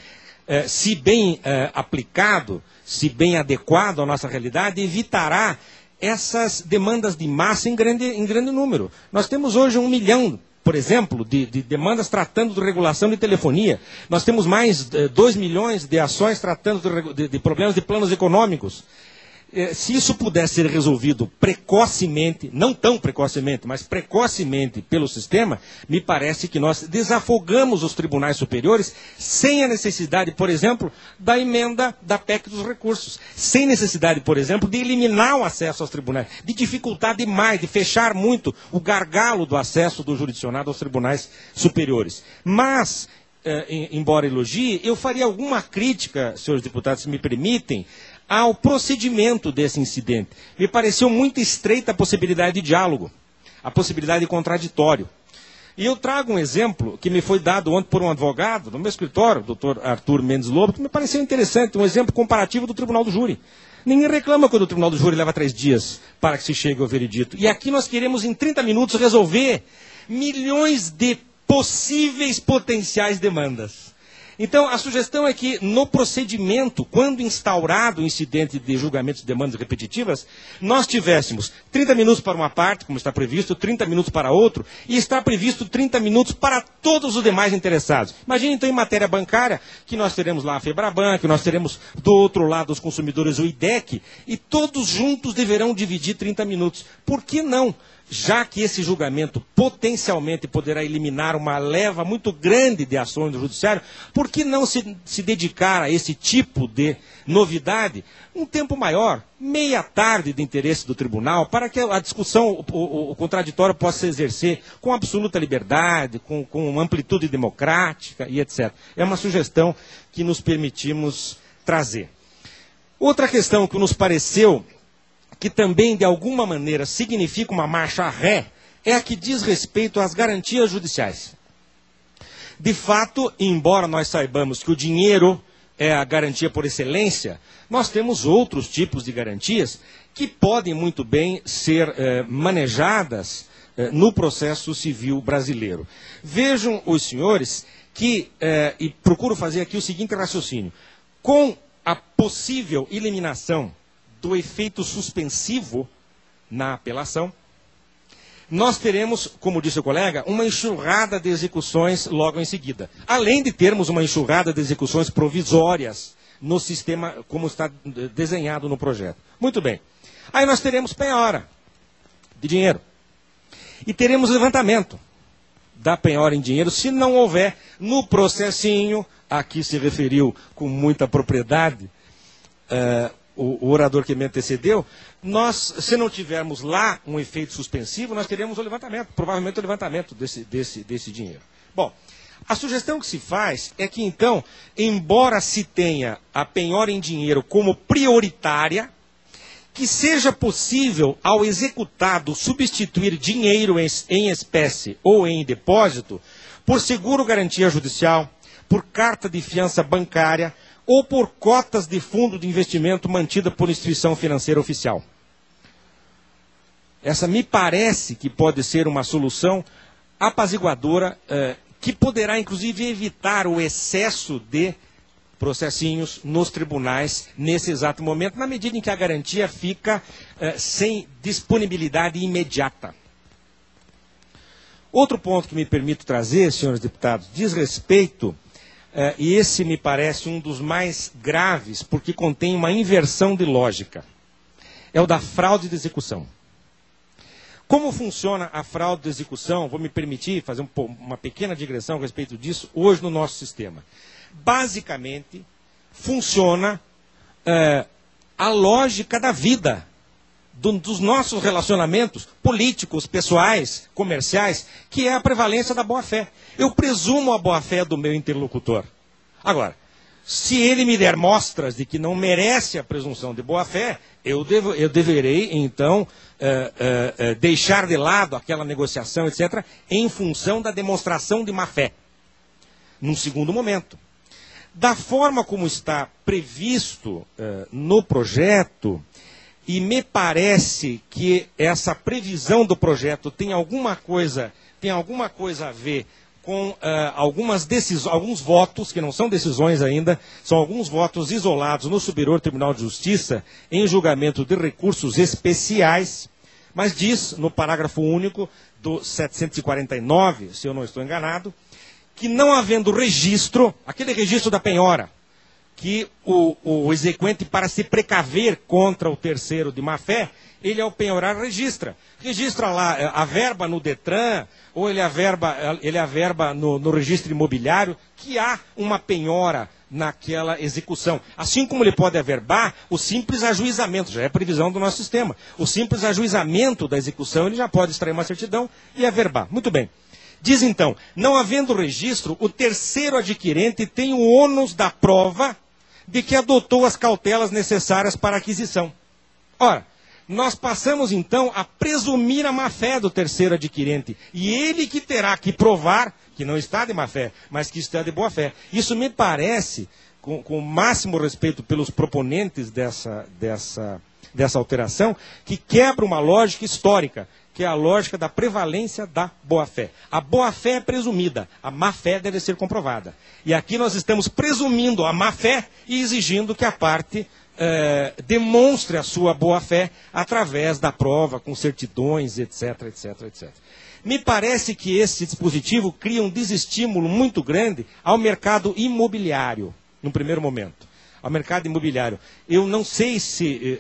se bem aplicado, se bem adequado à nossa realidade, evitará essas demandas de massa em grande número. Nós temos hoje 1 milhão, por exemplo, de demandas tratando de regulação de telefonia. Nós temos mais 2 milhões de ações tratando de problemas de planos econômicos. Se isso pudesse ser resolvido precocemente, não tão precocemente, mas precocemente pelo sistema, me parece que nós desafogamos os tribunais superiores sem a necessidade, por exemplo, da emenda da PEC dos recursos, sem necessidade, por exemplo, de eliminar o acesso aos tribunais, de dificultar demais, de fechar muito o gargalo do acesso do jurisdicionado aos tribunais superiores. Mas, embora elogie, eu faria alguma crítica, senhores deputados, se me permitem, ao procedimento desse incidente. Me pareceu muito estreita a possibilidade de diálogo, a possibilidade de contraditório. E eu trago um exemplo que me foi dado ontem por um advogado no meu escritório, o doutor Arthur Mendes Lobo, que me pareceu interessante, um exemplo comparativo do Tribunal do Júri. Ninguém reclama quando o Tribunal do Júri leva 3 dias para que se chegue ao veredito. E aqui nós queremos, em 30 minutos, resolver milhões de possíveis potenciais demandas. Então, a sugestão é que, no procedimento, quando instaurado o incidente de julgamentos de demandas repetitivas, nós tivéssemos 30 minutos para uma parte, como está previsto, 30 minutos para outro, e está previsto 30 minutos para todos os demais interessados. Imagine, então, em matéria bancária, que nós teremos lá a Febraban, que nós teremos do outro lado os consumidores o IDEC, e todos juntos deverão dividir 30 minutos. Por que não? Já que esse julgamento potencialmente poderá eliminar uma leva muito grande de ações do judiciário, por que não se dedicar a esse tipo de novidade um tempo maior, meia tarde de interesse do tribunal, para que a discussão, o contraditório possa se exercer com absoluta liberdade, com amplitude democrática e etc. É uma sugestão que nos permitimos trazer. Outra questão que nos pareceu que também, de alguma maneira, significa uma marcha ré, é a que diz respeito às garantias judiciais. De fato, embora nós saibamos que o dinheiro é a garantia por excelência, nós temos outros tipos de garantias que podem muito bem ser manejadas no processo civil brasileiro. Vejam os senhores que, e procuro fazer aqui o seguinte raciocínio, com a possível eliminação do efeito suspensivo na apelação, nós teremos, como disse o colega, uma enxurrada de execuções logo em seguida. Além de termos uma enxurrada de execuções provisórias no sistema como está desenhado no projeto. Muito bem. Aí nós teremos penhora de dinheiro. E teremos levantamento da penhora em dinheiro, se não houver no processinho, aqui se referiu com muita propriedade, o orador que me antecedeu, se não tivermos lá um efeito suspensivo, nós teremos o levantamento, provavelmente o levantamento desse dinheiro. Bom, a sugestão que se faz é que, então, embora se tenha a penhora em dinheiro como prioritária, que seja possível, ao executado, substituir dinheiro em espécie ou em depósito por seguro-garantia judicial, por carta de fiança bancária, ou por cotas de fundo de investimento mantida por instituição financeira oficial. Essa me parece que pode ser uma solução apaziguadora, que poderá, inclusive, evitar o excesso de processinhos nos tribunais nesse exato momento, na medida em que a garantia fica sem disponibilidade imediata. Outro ponto que me permito trazer, senhores deputados, diz respeito... e esse me parece um dos mais graves, porque contém uma inversão de lógica. É o da fraude de execução. Como funciona a fraude de execução? Vou me permitir fazer uma pequena digressão a respeito disso hoje no nosso sistema. Basicamente, funciona a lógica da vida, dos nossos relacionamentos políticos, pessoais, comerciais, que é a prevalência da boa-fé. Eu presumo a boa-fé do meu interlocutor. Agora, se ele me der mostras de que não merece a presunção de boa-fé, eu deverei, então, deixar de lado aquela negociação, etc., em função da demonstração de má-fé. Num segundo momento. Da forma como está previsto no projeto, e me parece que essa previsão do projeto tem alguma coisa a ver com alguns votos, que não são decisões ainda, são alguns votos isolados no Superior Tribunal de Justiça em julgamento de recursos especiais, mas diz no parágrafo único do 749, se eu não estou enganado, que não havendo registro, aquele registro da penhora, que o exequente, para se precaver contra o terceiro de má-fé, ele ao penhorar registra. Registra lá a verba no Detran, ou ele averba no registro imobiliário, que há uma penhora naquela execução. Assim como ele pode averbar o simples ajuizamento, já é previsão do nosso sistema. O simples ajuizamento da execução, ele já pode extrair uma certidão e averbar. Muito bem. Diz então, não havendo registro, o terceiro adquirente tem o ônus da prova de que adotou as cautelas necessárias para a aquisição. Ora, nós passamos então a presumir a má-fé do terceiro adquirente. E ele que terá que provar que não está de má-fé, mas que está de boa-fé. Isso me parece, com o máximo respeito pelos proponentes dessa alteração, que quebra uma lógica histórica, que é a lógica da prevalência da boa-fé. A boa-fé é presumida, a má-fé deve ser comprovada. E aqui nós estamos presumindo a má-fé e exigindo que a parte demonstre a sua boa-fé através da prova, com certidões, etc, etc, etc. Me parece que esse dispositivo cria um desestímulo muito grande ao mercado imobiliário, no primeiro momento. Ao mercado imobiliário. Eu não sei se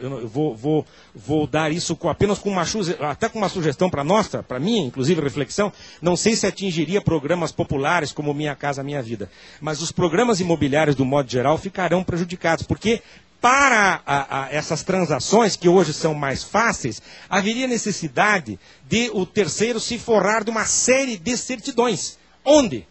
eu vou dar isso apenas com até com uma sugestão para nossa, para minha, inclusive, reflexão. Não sei se atingiria programas populares como Minha Casa Minha Vida. Mas os programas imobiliários, do modo geral, ficarão prejudicados. Porque para essas transações, que hoje são mais fáceis, haveria necessidade de o terceiro se forrar de uma série de certidões. Onde?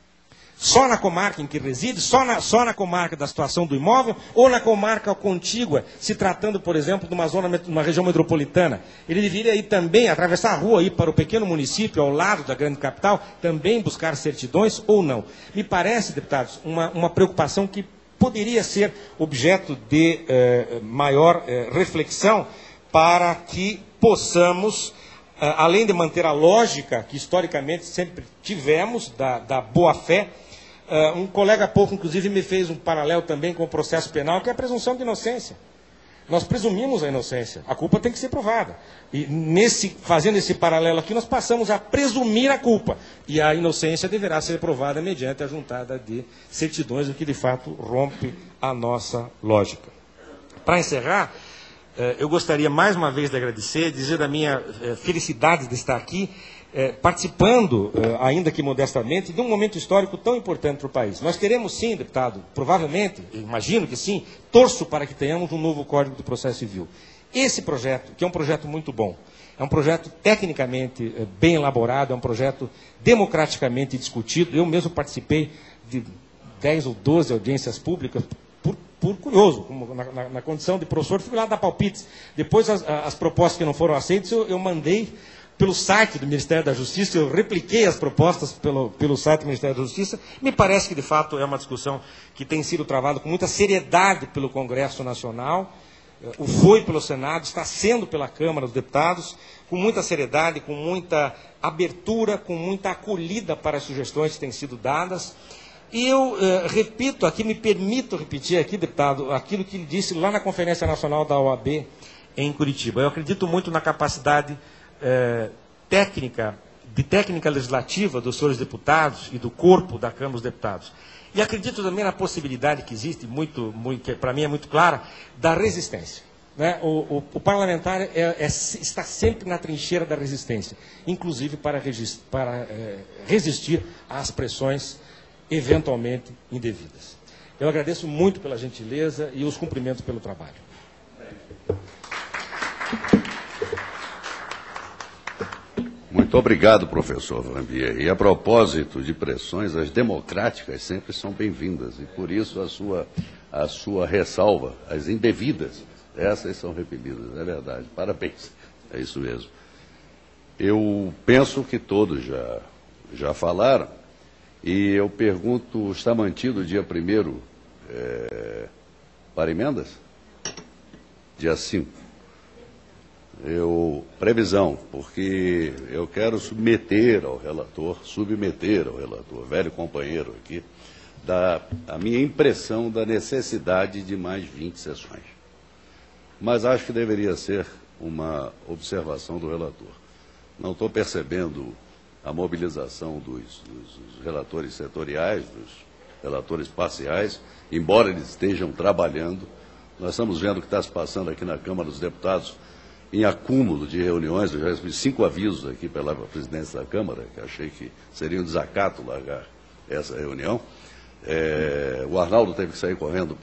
Só na comarca em que reside, só na comarca da situação do imóvel, ou na comarca contígua, se tratando, por exemplo, de uma região metropolitana. Ele deveria ir também, atravessar a rua, ir para o pequeno município, ao lado da grande capital, também buscar certidões ou não. Me parece, deputados, uma preocupação que poderia ser objeto de maior reflexão, para que possamos, além de manter a lógica que historicamente sempre tivemos, da boa-fé. Um colega há pouco, inclusive, me fez um paralelo também com o processo penal, que é a presunção de inocência. Nós presumimos a inocência, a culpa tem que ser provada. E fazendo esse paralelo aqui, nós passamos a presumir a culpa. E a inocência deverá ser provada mediante a juntada de certidões, o que de fato rompe a nossa lógica. Para encerrar, eu gostaria mais uma vez de agradecer, dizer da minha felicidade de estar aqui, participando, ainda que modestamente, de um momento histórico tão importante para o país. Nós teremos sim, deputado, provavelmente, imagino que sim, torço para que tenhamos um novo Código de Processo Civil. Esse projeto, que é um projeto muito bom, é um projeto tecnicamente bem elaborado, é um projeto democraticamente discutido. Eu mesmo participei de 10 ou 12 audiências públicas, por curioso, na condição de professor, fui lá dar palpites. Depois, as propostas que não foram aceitas, eu mandei pelo site do Ministério da Justiça, eu repliquei as propostas pelo site do Ministério da Justiça. Me parece que, de fato, é uma discussão que tem sido travada com muita seriedade pelo Congresso Nacional, o foi pelo Senado, está sendo pela Câmara dos Deputados, com muita seriedade, com muita abertura, com muita acolhida para as sugestões que têm sido dadas. E eu repito aqui, me permito repetir aqui, deputado, aquilo que ele disse lá na Conferência Nacional da OAB em Curitiba. Eu acredito muito na capacidade técnica legislativa dos senhores deputados e do corpo da Câmara dos Deputados. E acredito também na possibilidade que existe, que para mim é muito clara, da resistência. Né? O parlamentar está sempre na trincheira da resistência, inclusive para resistir às pressões eventualmente indevidas. Eu agradeço muito pela gentileza e os cumprimentos pelo trabalho. Muito obrigado, professor Wambier. E a propósito de pressões, as democráticas sempre são bem-vindas. E por isso a sua ressalva, as indevidas, essas são repelidas, é verdade. Parabéns, é isso mesmo. Eu penso que todos já falaram, e eu pergunto, está mantido o dia 1º para emendas? Dia 5. Previsão, porque eu quero submeter ao relator, velho companheiro aqui, a minha impressão da necessidade de mais 20 sessões. Mas acho que deveria ser uma observação do relator. Não estou percebendo a mobilização dos relatores setoriais, dos relatores parciais, embora eles estejam trabalhando. Nós estamos vendo o que está se passando aqui na Câmara dos Deputados, em acúmulo de reuniões. Eu já recebi 5 avisos aqui pela presidência da Câmara, que achei que seria um desacato largar essa reunião. O Arnaldo teve que sair correndo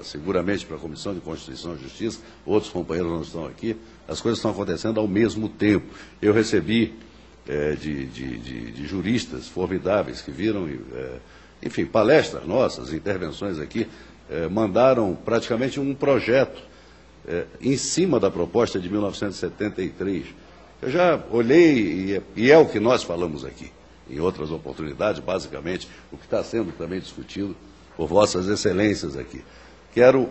seguramente para a Comissão de Constituição e Justiça, outros companheiros não estão aqui. As coisas estão acontecendo ao mesmo tempo. Eu recebi de juristas formidáveis que viram, enfim, palestras nossas, intervenções aqui, mandaram praticamente um projeto em cima da proposta de 1973. Eu já olhei, e é o que nós falamos aqui, em outras oportunidades, basicamente, o que está sendo também discutido por vossas excelências aqui. Quero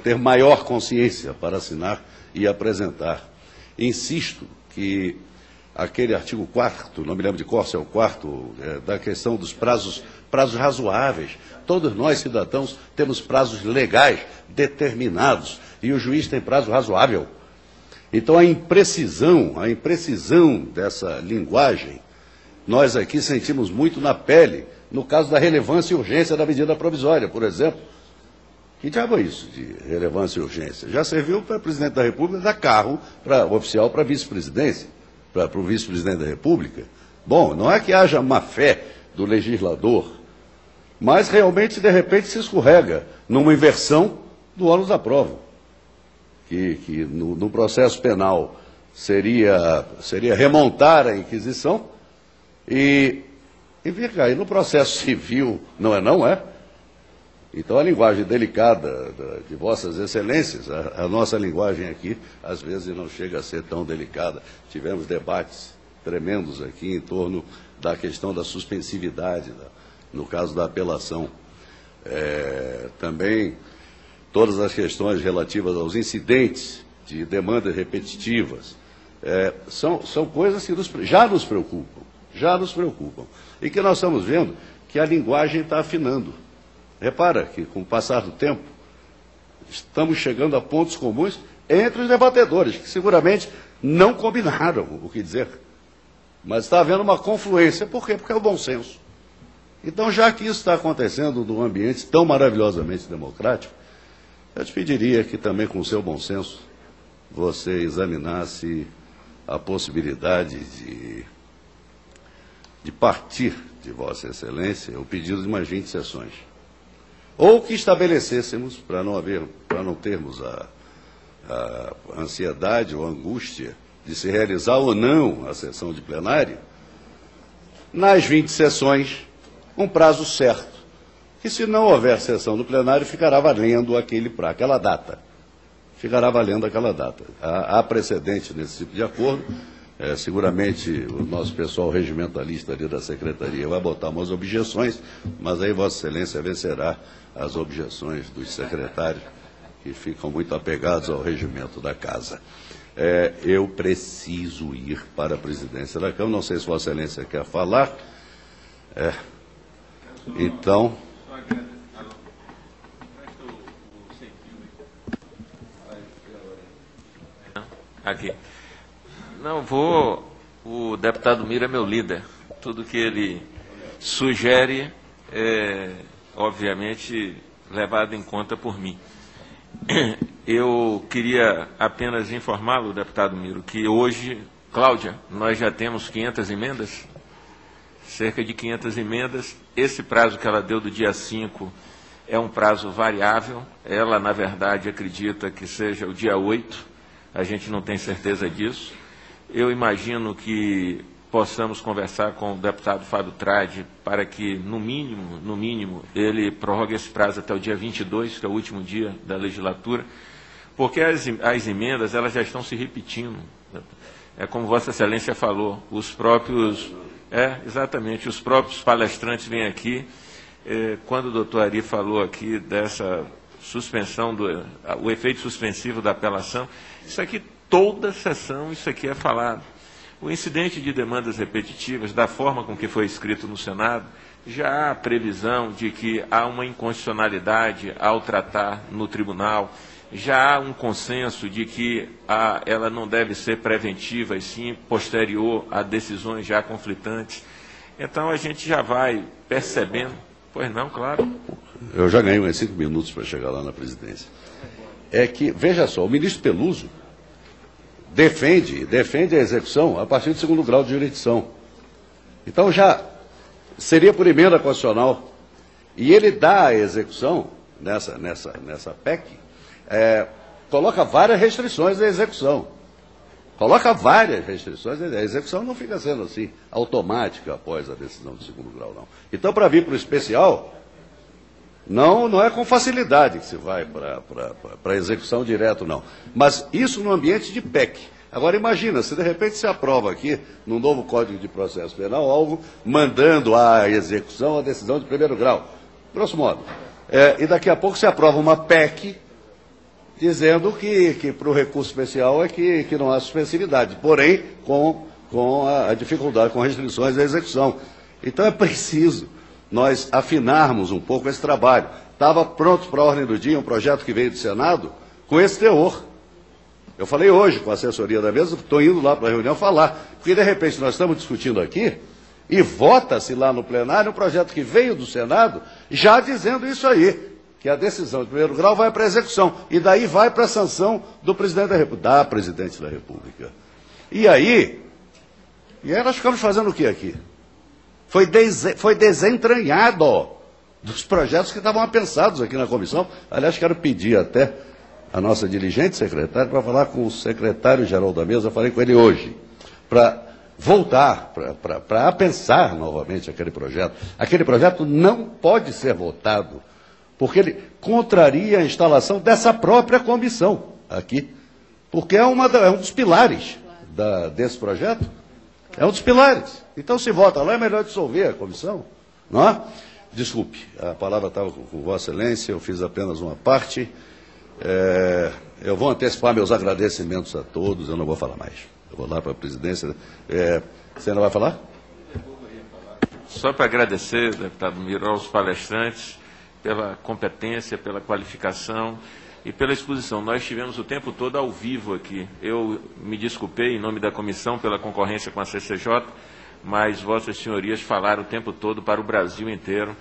ter maior consciência para assinar e apresentar. Insisto que aquele artigo 4º, não me lembro de qual se é o 4º, da questão dos prazos razoáveis. Todos nós, cidadãos, temos prazos legais determinados e o juiz tem prazo razoável. Então, a imprecisão dessa linguagem, nós aqui sentimos muito na pele, no caso da relevância e urgência da medida provisória, por exemplo. Que diabo é isso de relevância e urgência? Já serviu para o presidente da República dar carro oficial para a vice-presidência, para o vice-presidente da República. Bom, não é que haja má fé do legislador, mas realmente, de repente, se escorrega numa inversão do ônus da prova. Que no processo penal seria remontar a Inquisição e vir cair no processo civil, não é? Então, a linguagem delicada de vossas excelências, a nossa linguagem aqui, às vezes não chega a ser tão delicada. Tivemos debates tremendos aqui em torno da questão da suspensividade, no caso da apelação. Também todas as questões relativas aos incidentes de demandas repetitivas, são coisas que já nos preocupam. E que nós estamos vendo que a linguagem está afinando. Repara que, com o passar do tempo, estamos chegando a pontos comuns entre os debatedores, que seguramente não combinaram o que dizer. Mas está havendo uma confluência. Por quê? Porque é o bom senso. Então, já que isso está acontecendo num ambiente tão maravilhosamente democrático, eu te pediria que também, com o seu bom senso, você examinasse a possibilidade de partir de Vossa Excelência o pedido de umas 20 sessões. Ou que estabelecêssemos, para não termos a ansiedade ou a angústia de se realizar ou não a sessão de plenário, nas 20 sessões, um prazo certo, que se não houver sessão do plenário, ficará valendo aquela data. Ficará valendo aquela data. Há precedente nesse tipo de acordo. Seguramente o nosso pessoal regimentalista ali da Secretaria vai botar umas objeções, mas aí Vossa Excelência vencerá as objeções dos secretários, que ficam muito apegados ao regimento da Casa. Eu preciso ir para a presidência da Câmara, não sei se Vossa Excelência quer falar. Então... Aqui. Não, o deputado Miro é meu líder. Tudo que ele sugere é, obviamente, levado em conta por mim. Eu queria apenas informá-lo, deputado Miro, que hoje, Cláudia, nós já temos 500 emendas, cerca de 500 emendas. Esse prazo que ela deu do dia 5 é um prazo variável. Ela, na verdade, acredita que seja o dia 8. A gente não tem certeza disso. Eu imagino que possamos conversar com o deputado Fábio Tradi para que, no mínimo, ele prorrogue esse prazo até o dia 22, que é o último dia da legislatura, porque as emendas elas já estão se repetindo. É como Vossa Excelência falou, os próprios palestrantes vêm aqui. Quando o doutor Ari falou aqui dessa suspensão, o efeito suspensivo da apelação, isso aqui, toda sessão, isso aqui é falado. O incidente de demandas repetitivas, da forma com que foi escrito no Senado, já há previsão de que há uma inconstitucionalidade ao tratar no tribunal, já há um consenso de que ela não deve ser preventiva, e sim posterior a decisões já conflitantes. Então, a gente já vai percebendo. Pois não, claro. Eu já ganhei uns 5 minutos para chegar lá na presidência. É que, veja só, o ministro Peluso defende a execução a partir do 2º grau de jurisdição. Então já seria por emenda constitucional. E ele dá a execução, nessa PEC, coloca várias restrições à execução. A execução não fica sendo assim, automática após a decisão do 2º grau, não. Então, para vir para o especial, Não é com facilidade que se vai para a execução direto, não. Mas isso no ambiente de PEC. Agora imagina, se de repente se aprova aqui, no novo Código de Processo Penal, algo mandando à execução a decisão de primeiro grau, grosso modo. E daqui a pouco se aprova uma PEC dizendo que para o recurso especial é que não há suspensividade, porém com a dificuldade, com restrições da execução. Então é preciso nós afinarmos um pouco esse trabalho. Estava pronto para a ordem do dia um projeto que veio do Senado com esse teor. Eu falei hoje com a assessoria da mesa, estou indo lá para a reunião falar, porque de repente nós estamos discutindo aqui e vota-se lá no plenário um projeto que veio do Senado já dizendo isso aí, que a decisão de primeiro grau vai para a execução e daí vai para a sanção do presidente da República, da presidente da República. E aí nós ficamos fazendo o que aqui? Foi desentranhado dos projetos que estavam pensados aqui na comissão. Aliás, quero pedir até a nossa dirigente secretária para falar com o secretário-geral da mesa, falei com ele hoje, para voltar, para pensar novamente aquele projeto. Aquele projeto não pode ser votado, porque ele contraria a instalação dessa própria comissão aqui, porque é um dos pilares desse projeto. É um dos pilares. Então, se vota lá, é melhor dissolver a comissão, não é? Desculpe, a palavra estava com Vossa Excelência, eu fiz apenas uma parte. Eu vou antecipar meus agradecimentos a todos, eu não vou falar mais. Eu vou lá para a presidência. Você não vai falar? Só para agradecer, deputado Miro, aos palestrantes, pela competência, pela qualificação e pela exposição. Nós estivemos o tempo todo ao vivo aqui. Eu me desculpei em nome da comissão pela concorrência com a CCJ, mas vossas senhorias falaram o tempo todo para o Brasil inteiro,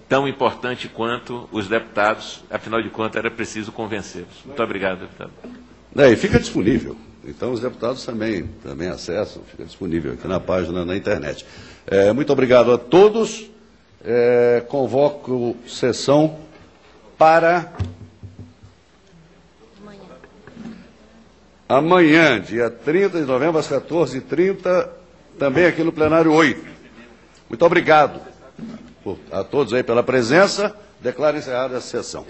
tão importante quanto os deputados, afinal de contas era preciso convencê-los. Muito obrigado, deputado. E fica disponível. Então os deputados também acessam, fica disponível aqui na página, na internet. Muito obrigado a todos. Convoco sessão para amanhã, dia 30 de novembro, às 14h30, também aqui no plenário 8. Muito obrigado a todos aí pela presença. Declaro encerrada essa sessão.